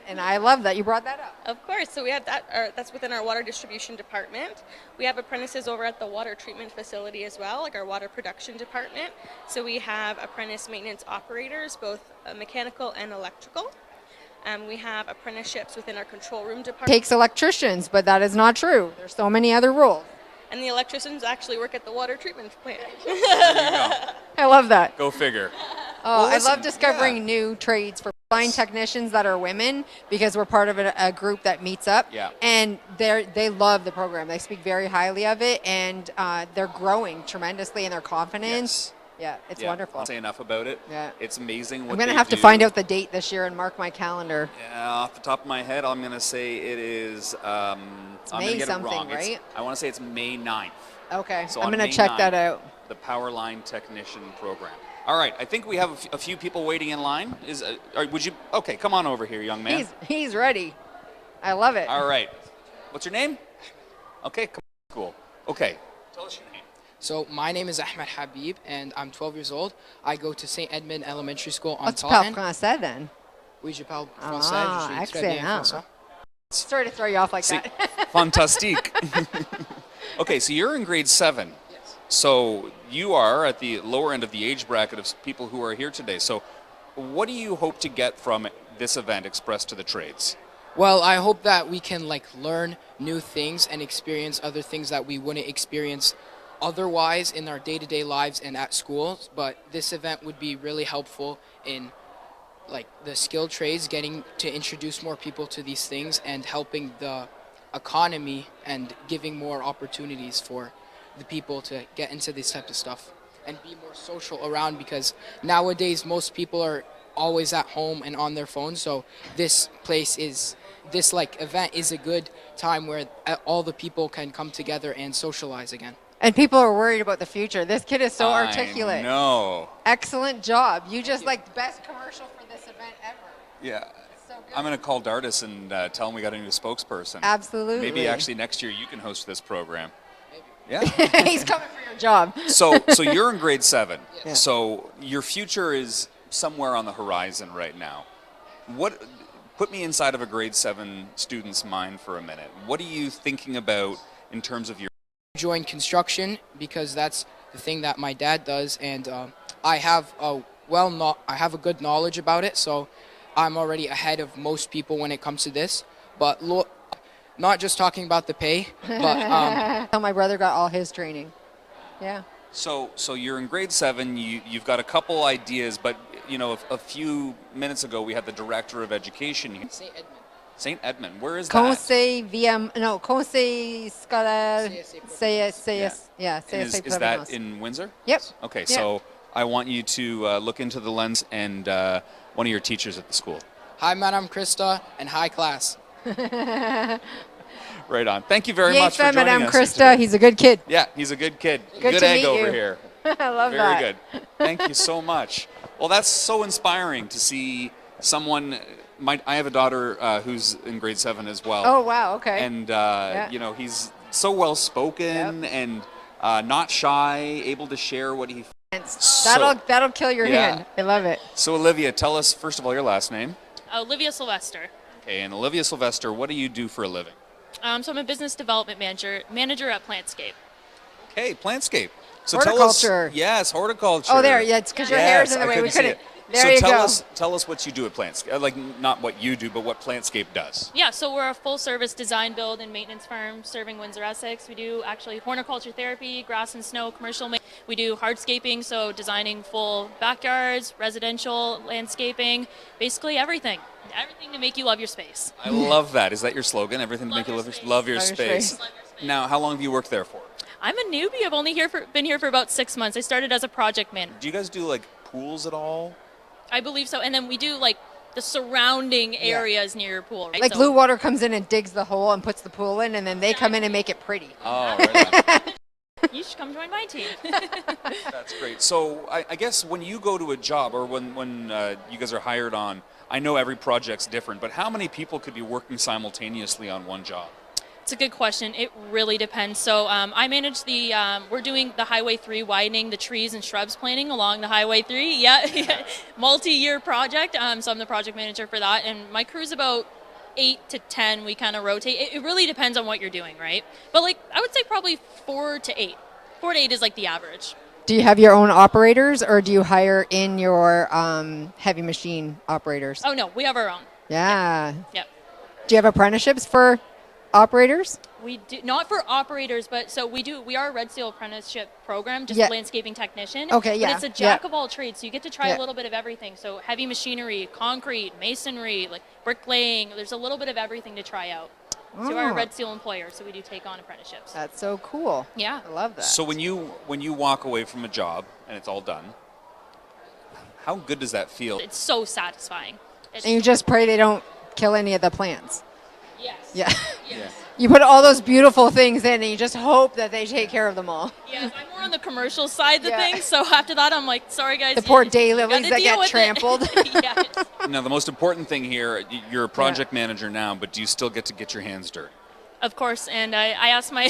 And I love that you brought that up. Of course. So we have that. That's within our water distribution department. We have apprentices over at the water treatment facility as well, like our water production department. So we have apprentice maintenance operators, both mechanical and electrical. We have apprenticeships within our control room department. Takes electricians, but that is not true. There's so many other roles. And the electricians actually work at the water treatment plant. There you go. I love that. Go figure. Oh, I love discovering new trades for line technicians that are women because we're part of a group that meets up. Yeah. And they love the program. They speak very highly of it, and they're growing tremendously in their confidence. Yes. Yeah, it's wonderful. Can't say enough about it. Yeah. It's amazing what I'm going to they have to do. find out the date this year and mark my calendar. Yeah, off the top of my head, I'm going to say it is. I'm going May to get something, it wrong. right? I want to say it's May 9th. Okay, So I'm on going May to check 9th, that out. The Power Line Technician Program. All right, I think we have a few people waiting in line. Would you? Okay, come on over here, young man. He's ready. I love it. All right. What's your name? Okay, cool. Okay, tell us your name. So my name is Ahmed Habib, and I'm 12 years old. I go to St. Edmund Elementary School on Tu parles Taunton. français then? Oui, je parle français. Ah, Je suis très bien excellent. français. Sorry to throw you off like See, that. fantastique. Okay, so you're in grade 7. Yes. So you are at the lower end of the age bracket of people who are here today. So what do you hope to get from this event, Express to the Trades? Well, I hope that we can learn new things and experience other things that we wouldn't experience otherwise in our day-to-day lives and at schools. But this event would be really helpful in the skilled trades, getting to introduce more people to these things and helping the economy and giving more opportunities for the people to get into this type of stuff and be more social around, because nowadays most people are always at home and on their phones. So this event is a good time where all the people can come together and socialize again. And people are worried about the future. This kid is so articulate. No. Excellent job. You just the best commercial for this event ever. Yeah. So good. I'm going to call Dardis and tell him we got a new spokesperson. Absolutely. Maybe actually next year you can host this program. Yeah. He's coming for your job. So you're in grade 7. Yes. So your future is somewhere on the horizon right now. Put me inside of a grade 7 student's mind for a minute. What are you thinking about in terms of your Join construction because that's the thing that my dad does, and I have I have a good knowledge about it, so I'm already ahead of most people when it comes to this. But not just talking about the pay, but How my brother got all his training. Yeah. So you're in grade 7. You've got a couple ideas, but you know, a few minutes ago we had the director of education here. St. Edmund. St. Edmund. Where is that? Conseil Scolaire Yeah. Yeah, And is that in Windsor? Yep. Okay, Yep. so I want you to look into the lens and one of your teachers at the school. Hi, Madame Krista, and hi, class. Right on. Thank you very Yay, much for joining Madame us here Krista. today. He's a good kid. Yeah, he's a good kid. Good to egg meet over you. here. I love Very that. good. Thank you so much. Well, that's so inspiring to see someone. I have a daughter who's in grade 7 as well. Oh, wow. Okay. And Yeah. you know, he's so well spoken and not shy, able to share what he. That'll kill your Yeah. hand. I love it. So Olivia, tell us first of all your last name. Olivia Sylvester. Okay, and Olivia Sylvester, what do you do for a living? So I'm a business development manager at Plantscape. Okay, Plantscape. So Horticulture. Tell us, yes, horticulture. Oh, there. Yeah, it's because your hair's in the I way. We see couldn't. it. There so you tell go. tell us what you do at Plantscape. Like not what you do, but what Plantscape does. Yeah, so we're a full-service design, build, and maintenance firm serving Windsor, Essex. We do actually horticulture therapy, grass and snow, commercial. We do hardscaping, so designing full backyards, residential landscaping, basically everything. Everything to make you love your space. I love that. Is that your slogan? Everything to make you love your Love your space. space. Now, how long have you worked there for? I'm a newbie. I've only been here for about 6 months. I started as a project manager. Do you guys do like pools at all? I believe so. And then we do like the surrounding areas near your pool. Right? Like So- Blue Water comes in and digs the hole and puts the pool in, and then they come in and make it pretty. Oh, right on. You should come join my team. That's great. So I guess when you go to a job or when you guys are hired on, I know every project's different, but how many people could be working simultaneously on one job? It's a good question. It really depends. So I manage we're doing the Highway 3 widening, the trees and shrubs planting along the Highway 3. Yeah, multi-year project. So I'm the project manager for that. And my crew's about 8 to 10. We kind of rotate. It really depends on what you're doing, right? But like I would say probably 4 to 8. 4 to 8 is like the average. Do you have your own operators, or do you hire in your heavy machine operators? Oh no, we have our own. Yeah. Yep. Do you have apprenticeships for operators? We do not for operators, but so we are a Red Seal apprenticeship program, just Yeah. landscaping technician. Okay, yeah, But it's a jack yeah. of all trades, so you get to try Yeah. a little bit of everything. So heavy machinery, concrete, masonry, like bricklaying. There's a little bit of everything to try out. So we're a Oh. Red Seal employer, so we do take on apprenticeships. That's so cool. Yeah. I love that. So when you walk away from a job and it's all done, how good does that feel? It's so satisfying. It's, And you just pray they don't kill any of the plants. yes. Yeah. Yes. You put all those beautiful things in, and you just hope that they take care of them all. Yes, I'm more on the commercial side of Yeah. things. So after that, I'm like, sorry guys. The poor you daylilies gotta that deal get with it. trampled. Yes. Now, the most important thing here, you're a project manager now, but do you still get to get your hands dirty? Of course, and I asked my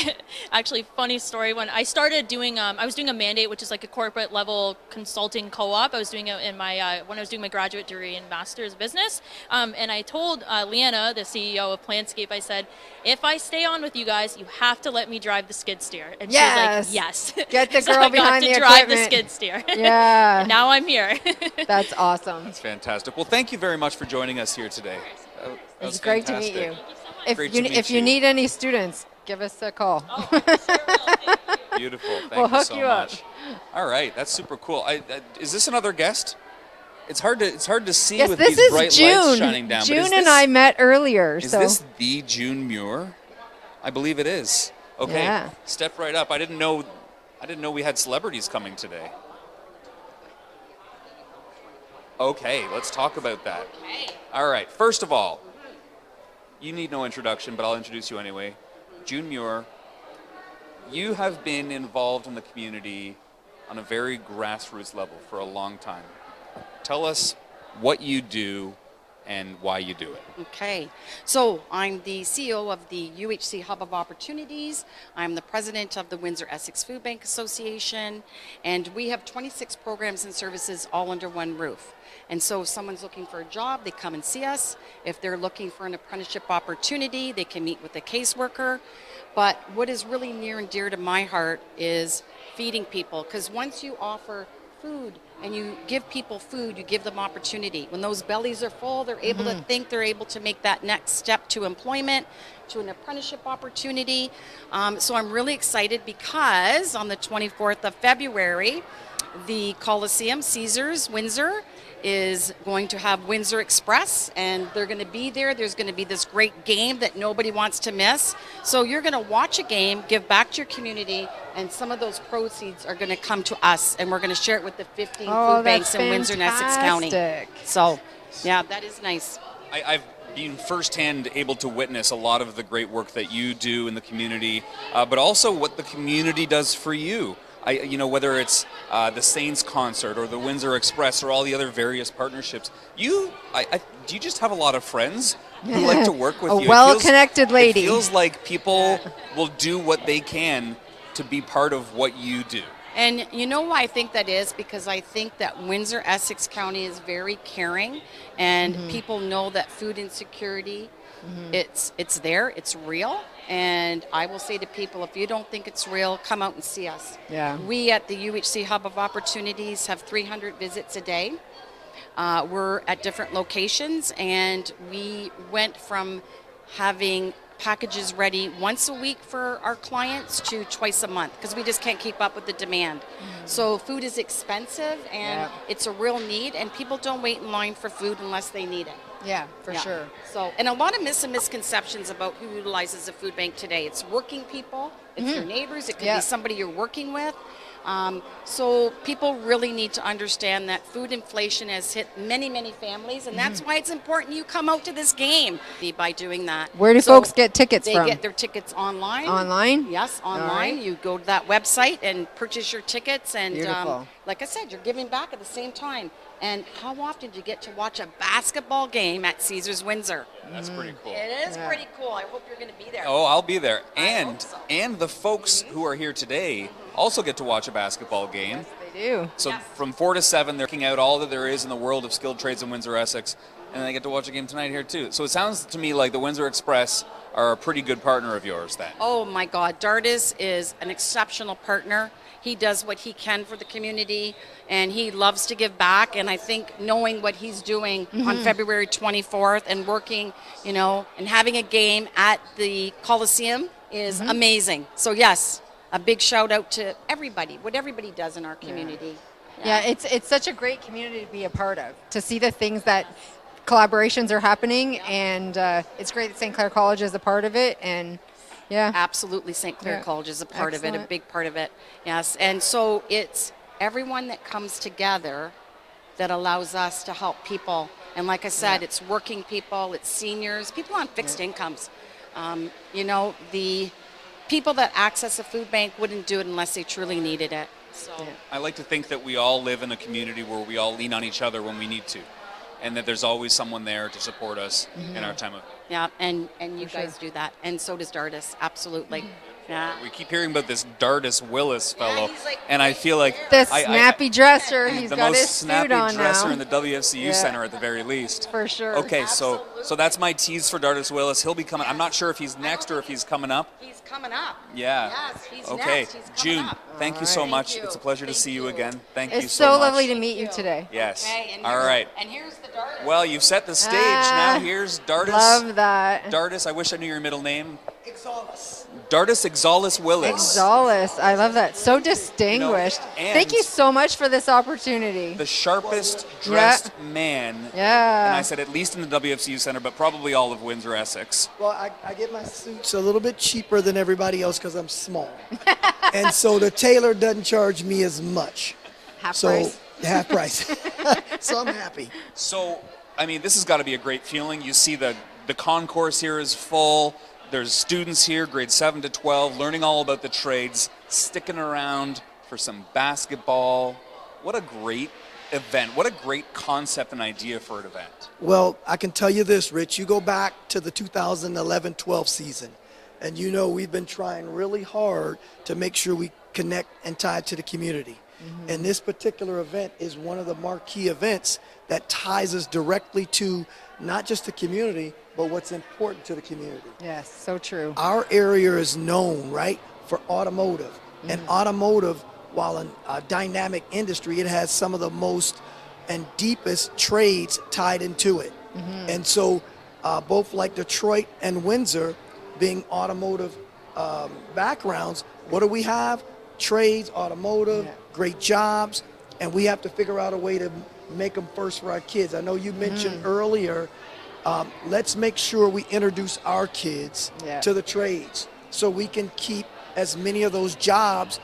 actually funny story when I started doing I was doing a mandate, which is like a corporate level consulting co-op. I was doing it in my when I was doing my graduate degree in Master's of Business, and I told Leanna, the CEO of Plantscape, I said, if I stay on with you guys, you have to let me drive the skid steer. And Yes. she was like, yes. Get the So girl I got behind to the drive the equipment. skid steer. Yeah. And now I'm here. That's awesome. That's fantastic. Well, thank you very much for joining us here today. That It's was great to meet fantastic. you. If Great you to meet if you you. need any students, give us a call. Beautiful. Thank We'll you hook so you up. much. All right, that's super cool. Is this another guest? It's hard to see Yes, with this these is bright June. lights shining down. but June is and this- I met earlier. Is So this the June Muir? I believe it is. Okay, Yeah. step right up. I didn't know we had celebrities coming today. Okay, let's talk about that. All right, first of all, you need no introduction, but I'll introduce you anyway. June Muir, you have been involved in the community on a very grassroots level for a long time. Tell us what you do and why you do it. Okay, so I'm the CEO of the UHC Hub of Opportunities. I'm the president of the Windsor Essex Food Bank Association, and we have 26 programs and services all under one roof. And so if someone's looking for a job, they come and see us. If they're looking for an apprenticeship opportunity, they can meet with a caseworker. But what is really near and dear to my heart is feeding people, because once you offer food and you give people food, you give them opportunity. When those bellies are full, they're able to think, they're able to make that next step to employment, to an apprenticeship opportunity. So I'm really excited because on the 24th of February, the Coliseum, Caesars, Windsor, is going to have Windsor Express, and they're going to be there. There's going to be this great game that nobody wants to miss. So you're going to watch a game, give back to your community, and some of those proceeds are going to come to us, and we're going to share it with the 15 food banks in Windsor and Essex County. So, yeah, that is nice. I've been firsthand able to witness a lot of the great work that you do in the community, but also what the community does for you. Whether it's the Saints concert or the Windsor Express or all the other various partnerships, do you just have a lot of friends who like to work with you? A well-connected lady. It feels like people will do what they can to be part of what you do. And you know why I think that is? Because I think that Windsor, Essex County is very caring, and people know that food insecurity, it's there, it's real. And I will say to people, if you don't think it's real, come out and see us. Yeah. We at the UHC Hub of Opportunities have 300 visits a day. We're at different locations, and we went from having packages ready once a week for our clients to twice a month, because we just can't keep up with the demand. So food is expensive, and it's a real need, and people don't wait in line for food unless they need it. Yeah, for sure. So, and a lot of myths and misconceptions about who utilizes a food bank today. It's working people, it's your neighbors, it could be somebody you're working with. So people really need to understand that food inflation has hit many, many families, and that's why it's important you come out to this game by doing that. Where do folks get tickets from? They get their tickets online. Online? Yes, online. right. You go to that website and purchase your tickets, and Beautiful. like I said, you're giving back at the same time. And how often do you get to watch a basketball game at Caesars Windsor? That's pretty cool. It is pretty cool. I hope you're going to be there. Oh, I'll be there. And hope so. and the folks who are here today also get to watch a basketball game. Yes, they do. So from 4 to 7, they're looking out all that there is in the world of skilled trades in Windsor, Essex, and they get to watch a game tonight here too. So it sounds to me like the Windsor Express are a pretty good partner of yours then. Oh my God, Dardis is an exceptional partner. He does what he can for the community, and he loves to give back. And I think knowing what he's doing on February 24th and working, and having a game at the Coliseum is amazing. So yes, a big shout out to everybody, what everybody does in our community. Yeah, it's such a great community to be a part of, to see the things that collaborations are happening, and it's great that St. Clair College is a part of it, and Absolutely, St. Clair College is a part of it, a Excellent. big part of it. Yes, and so it's everyone that comes together that allows us to help people. And like I said, it's working people, it's seniors, people on fixed incomes. The people that access a food bank wouldn't do it unless they truly needed it. So I like to think that we all live in a community where we all lean on each other when we need to, and that there's always someone there to support us in our time of. yeah, and you guys do that, and so does Dardis, absolutely. Yeah. We keep hearing about this Dardis Willis fellow, he's like and I feel like the snappy dresser. He's the got most his snappy suit on dresser now. in the WFCU Center at the very least. For sure. Okay, so that's my tease for Dardis Willis. He'll be coming. I'm not sure if he's next or if he's coming up. He's coming up. Yeah. Yes, he's Okay, next. He's coming June. up. Thank you so All right. much. Thank you. It's a pleasure to Thank see you you. again. Thank you It's so so much. lovely to meet you today. Yes. Okay, and All here's- right. And here's the Dardis. Well, you've set the stage. Ah, Now here's Dardis. Love that. Dardis. I wish I knew your middle name. Dardis Exalis Willis. Exalis. I love that. So distinguished. and- Thank you so much for this opportunity. The sharpest dressed man. Yeah. And I said at least in the WFCU Center, but probably all of Windsor, Essex. Well, I get my suits a little bit cheaper than everybody else because I'm small. And so the tailor doesn't charge me as much. Half So price. half price. So I'm happy. So, I mean, this has got to be a great feeling. You see the concourse here is full. There's students here, grades 7 to 12, learning all about the trades, sticking around for some basketball. What a great event. What a great concept and idea for an event. Well, I can tell you this, Rich. You go back to the 2011-12 season, and we've been trying really hard to make sure we connect and tie to the community. And this particular event is one of the marquee events that ties us directly to not just the community, but what's important to the community. Yes, so true. Our area is known, right, for automotive. And automotive while a dynamic industry, it has some of the most and deepest trades tied into it. And so both like Detroit and Windsor being automotive backgrounds, what do we have? Trades, automotive, great jobs, and we have to figure out a way to make them first for our kids. I know you mentioned earlier, let's make sure we introduce our kids to the trades so we can keep as many of those jobs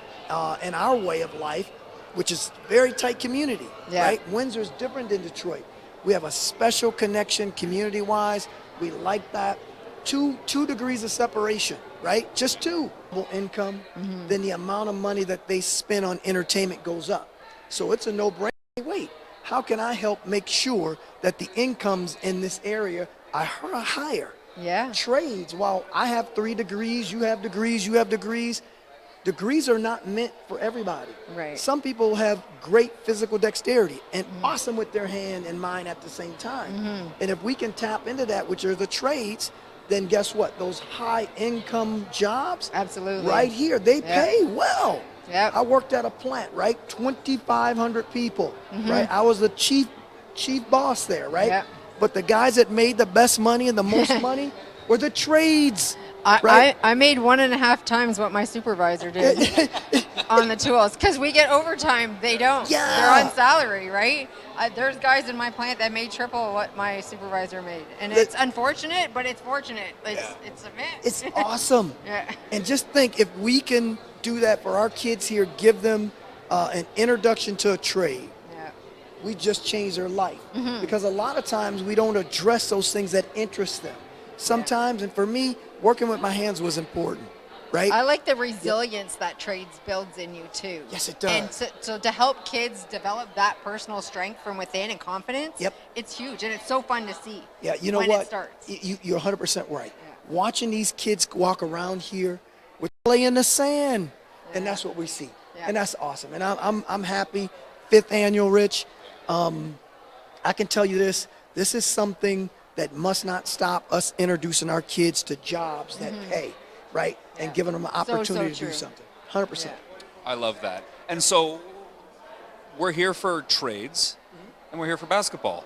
in our way of life, which is very tight community, right? Windsor's different than Detroit. We have a special connection community-wise. We like that. Two degrees of separation, right? Just two. Income, then the amount of money that they spend on entertainment goes up. So it's a no-brainer. Wait, how can I help make sure that the incomes in this area are higher? Trades, while I have 3 degrees, you have degrees, you have degrees, degrees are not meant for everybody. Right. Some people have great physical dexterity and awesome with their hand and mind at the same time. And if we can tap into that, which are the trades, then guess what? Those high income jobs, absolutely, right here, they pay well. Yep. I worked at a plant, right? 2,500 people, right? I was the chief boss there, right? Yep. But the guys that made the best money and the most money were the trades. Right? I made 1.5 times what my supervisor did on the tools because we get overtime. They don't. They're on salary, right? There's guys in my plant that made triple what my supervisor made, and it's unfortunate, but it's fortunate. It's a myth. It's awesome. And just think, if we can do that for our kids here, give them an introduction to a trade, we just change their life. Because a lot of times we don't address those things that interest them. Sometimes, and for me, working with my hands was important, right? I like the resilience that trades builds in you too. Yes, it does. And so to help kids develop that personal strength from within and confidence, it's huge, and it's so fun to see. Yeah, you know when what? It starts. You're 100% right. Watching these kids walk around here, we play in the sand, and that's what we see, and that's awesome. And I'm happy. 5th annual, Rich. I can tell you this. This is something that must not stop us introducing our kids to jobs that pay, right? And giving them an opportunity to do something. 100%. I love that. And so we're here for trades, and we're here for basketball.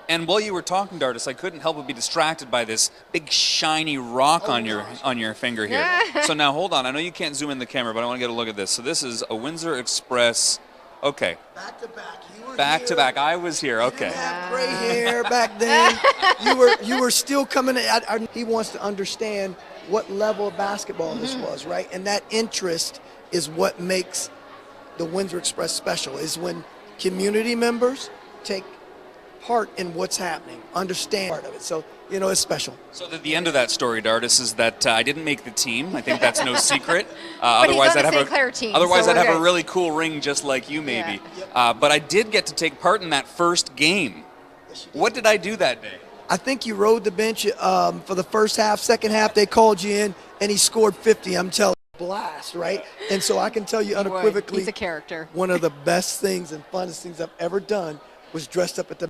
And while you were talking, Dardis, I couldn't help but be distracted by this big shiny rock on your finger here. So now hold on. I know you can't zoom in the camera, but I want to get a look at this. So this is a Windsor Express. Okay. Back to back. Back to back. I was here. Okay. You didn't have gray hair back then. You were still coming. He wants to understand what level of basketball this was, right? And that interest is what makes the Windsor Express special. Is when community members take part in what's happening, understand part of it. So it's special. So the end of that story, Dardis, is that I didn't make the team. I think that's no secret. But Otherwise, he's on I'd the have St. Clair team, otherwise so I'd we're have a good. really cool ring, just like you, maybe. But I did get to take part in that first game. What did I do that day? I think you rode the bench for the first half. Second half, they called you in, and he scored 50. I'm telling you, blast, right? And so I can tell you unequivocally, he's a character. One of the best things and funnest things I've ever done was dressed up at the.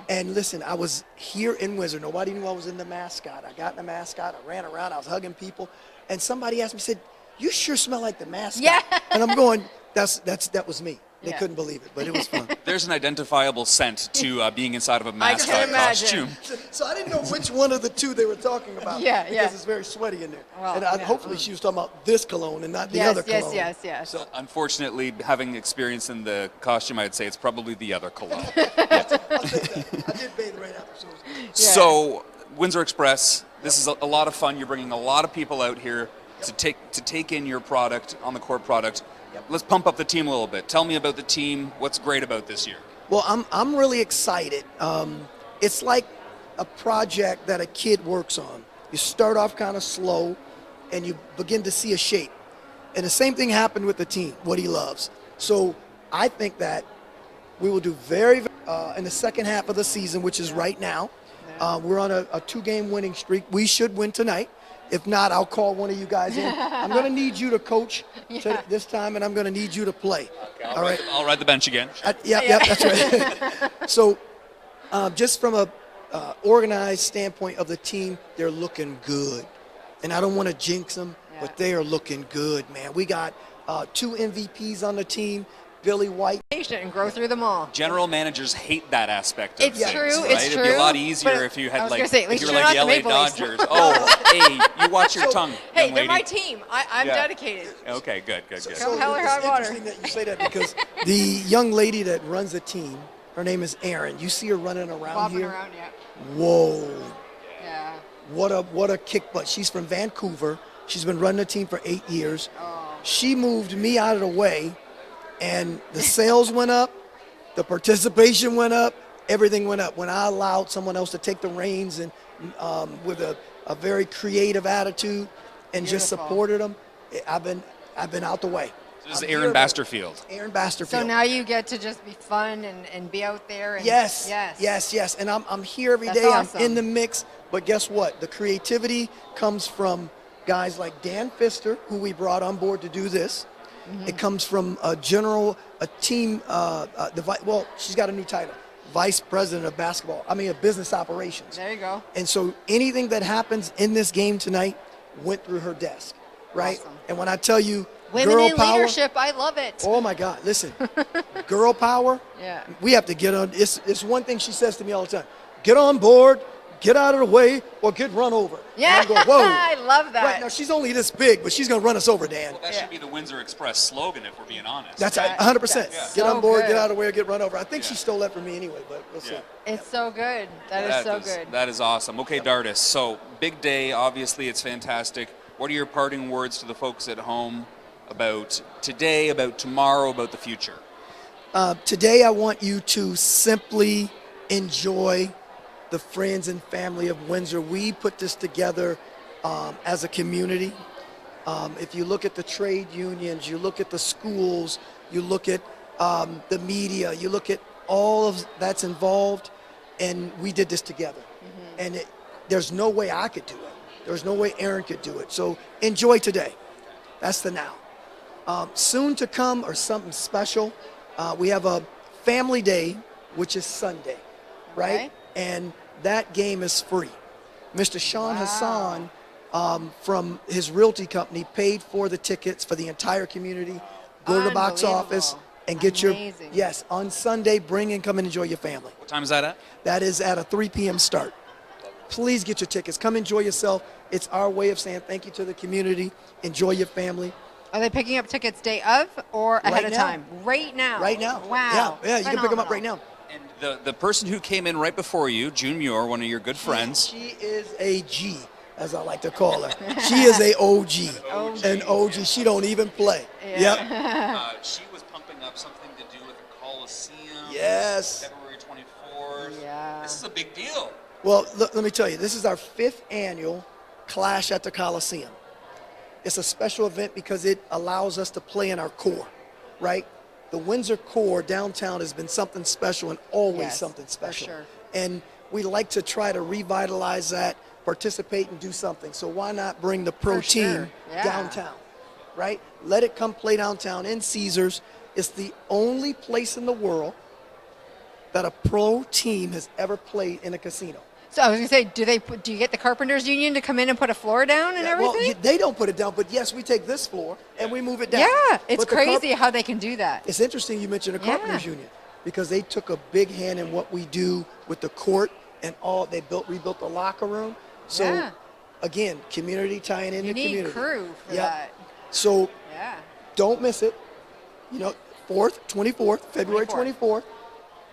And listen, I was here in Windsor. Nobody knew I was in the mascot. I got in the mascot. I ran around. I was hugging people. And somebody asked me, said, "You sure smell like the mascot." And I'm going, that was me. They couldn't believe it, but it was fun. There's an identifiable scent to being inside of a mascot costume. So I didn't know which one of the two they were talking about. Because it's very sweaty in there. Well, and hopefully she was talking about this cologne and not the other cologne. Yes. So unfortunately, having experience in the costume, I'd say it's probably the other cologne. I'll take that. I did bathe right after. So Windsor Express, this is a lot of fun. You're bringing a lot of people out here to take in your product, on the court product. Let's pump up the team a little bit. Tell me about the team. What's great about this year? Well, I'm really excited. It's like a project that a kid works on. You start off kind of slow, and you begin to see a shape. And the same thing happened with the team, what he loves. So I think that we will do very in the second half of the season, which is right now. We're on a 2-game winning streak. We should win tonight. If not, I'll call one of you guys in. I'm going to need you to coach this time, and I'm going to need you to play. Okay, I'll ride the bench again. That's right. So just from a organized standpoint of the team, they're looking good. And I don't want to jinx them, but they are looking good, man. We got 2 MVPs on the team, Billy White. Patient and grow through them all. General managers hate that aspect of It's things, true, right? it's It'd be a true, lot easier but if you I had was like, gonna say, at if you least were you're like the not LA the Maple Leafs. Dodgers. Oh, hey, you watch your tongue, Hey, young they're lady. my team. I'm Yeah. dedicated. Okay, good. Come hell or it's high water. interesting that you say that because the young lady that runs the team, her name is Erin. You see her running around Bopping here. around, yeah. Whoa. Yeah. What a kick butt. She's from Vancouver. She's been running the team for 8 years. Oh. She moved me out of the way, and the sales went up, the participation went up, everything went up when I allowed someone else to take the reins and with a very creative attitude and just Beautiful. supported them. I've been out the way. This is I'm Aaron here, but- Basterfield. Aaron Basterfield. So now you get to just be fun and be out there. And Yes, yes. yes. And I'm here every That's day. awesome. I'm in the mix. But guess what? The creativity comes from guys like Dan Pfister, who we brought on board to do this. Mm-hmm. It comes from a team, well, she's got a new title, Vice President of Business Operations. There you go. And so anything that happens in this game tonight went through her desk, right? Awesome. And when I tell you Women girl in power, leadership, I love it. oh my God, listen, girl power, Yeah. we have to get on. It's one thing she says to me all the time: get on board, get out of the way, or get run over. Yeah. And I'm going, whoa. I love that. Right now, she's only this big, but she's gonna run us over, Dan. Well, that should be the Windsor Express slogan, if we're being honest. That's That- 100%. that's Get so on board, good. get out of the way, or get run over. I think she stole that from me anyway, but we'll see. Yeah. It's so good. That is so good. That is awesome. Okay, Dardis. So big day. Obviously, it's fantastic. What are your parting words to the folks at home about today, about tomorrow, about the future? Today, I want you to simply enjoy the friends and family of Windsor. We put this together as a community. If you look at the trade unions, you look at the schools, you look at the media, you look at all of that's involved, and we did this together. Mm-hmm. And there's no way I could do it. There's no way Aaron could do it. So enjoy today. That's the now. Soon to come or something special, we have a family day, which is Sunday, right? Okay. And that game is free. Mr. Sean Hassan from his realty company paid for the tickets for the entire community. Go to the box office and get Amazing. yes, on Sunday, bring and come and enjoy your family. What time is that at? That is at a 3 p.m. start. Please get your tickets. Come enjoy yourself. It's our way of saying thank you to the community. Enjoy your family. Are they picking up tickets day of or ahead Right of now. time? Right now. Right now. Wow. Yeah, you can pick them up right now. And the person who came in right before you, June Muir, one of your good friends. She is a G, as I like to call her. She is a OG. An OG. She don't even play. Yeah. Yep. She was pumping up something to do with the Coliseum. Yes. February 24th. Yeah. This is a big deal. Well, let me tell you, this is our 5th annual Clash at the Coliseum. It's a special event because it allows us to play in our core, right? The Windsor core downtown has been something special and always Yes, something for special. sure. And we like to try to revitalize that, participate and do something. So why not bring the pro For team sure, yeah. downtown, right? Let it come play downtown in Caesars. It's the only place in the world that a pro team has ever played in a casino. So I was gonna say, do you get the Carpenters Union to come in and put a floor down and Well, everything? they don't put it down, but yes, we take this floor and we move it down. Yeah, it's But the crazy how they can do that. It's interesting you mentioned the Carpenters Yeah. Union because they took a big hand in what we do with the court and all. They rebuilt the locker room. So Yeah. again, community tying in You the need community. crew for Yep. that. So Yeah. don't miss it. You know, 24th, February 24th,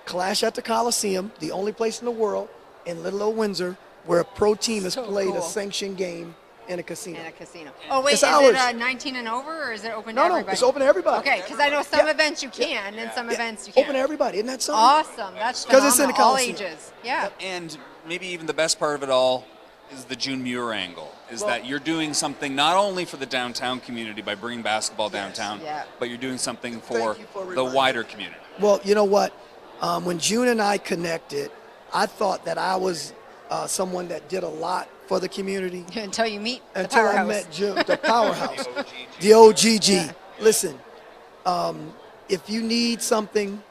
Clash at the Coliseum, the only place in the world in Little Old Windsor where a pro team has So played a cool. sanctioned game in a casino. In a casino. Oh wait, It's is ours. it 19 and over, or is it open No, to no, everybody? it's open to everybody. Okay, because I know some Yeah. events you can, and some events you Open can't. to everybody. Isn't that something? Awesome, that's 'Cause it's in the phenomenal. All Coliseum. ages. Yeah. And maybe even the best part of it all is the June Muir angle, is that you're doing something not only for the downtown community by bringing basketball downtown, Yeah. but you're doing something for you for the reminding wider community. Well, you know what? When June and I connected, I thought that I was someone that did a lot for the community. Until you meet the Until I powerhouse. met June, the powerhouse, the OGG. Listen, if you need something,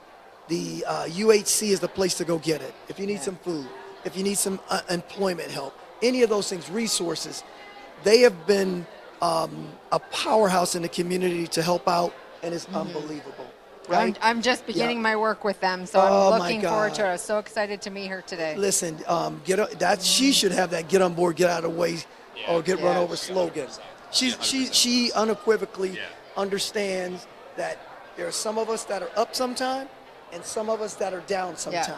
the UHC is the place to go get it. If you need some food, if you need some employment help, any of those things, resources, they have been a powerhouse in the community to help out, and it's unbelievable. Right? I'm just beginning Yeah. my work with them, so Oh, I'm my looking forward to God. it. I was so excited to meet her today. Listen, she should have that "get on board, get out of the way," or "get run Yeah. over" slogan. She unequivocally understands that there are some of us that are up sometime, and some of us that are down sometime.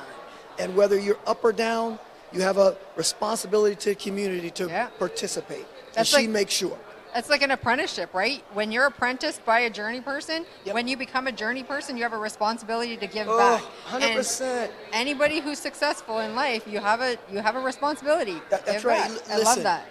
And whether you're up or down, you have a responsibility to the community to participate. And That's she makes sure. It's like an apprenticeship, right? When you're apprenticed by a journey person, when you become a journey person, you have a responsibility to give back. 100%. And anybody who's successful in life, you have a responsibility. That's Give right. back. I love Listen, that.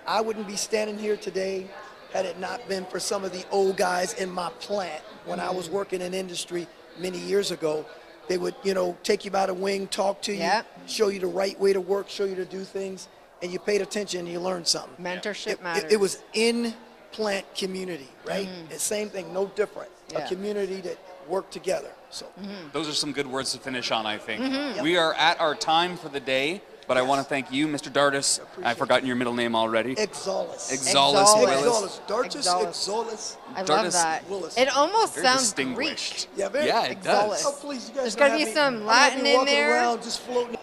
I wouldn't be standing here today had it not been for some of the old guys in my plant when I was working in industry many years ago. They would, take you by the wing, talk to you, show you the right way to work, show you to do things, and you paid attention and you learned something. Mentorship matters. It was in plant community, right? The same thing, no different. A community that worked together. So Those are some good words to finish on, I think. We are at our time for the day, but I want to thank you, Mr. Dardis. I've forgotten your middle name already. Exaulus. Exaulus Willis. Dartus Exaulus. I Dardis love that. Willis. It almost Very sounds distinguished. Greek. Yeah, Yeah, it does. Oh, please, you guys There's don't gotta have be me- some I'm not Latin be in walking there. around just floating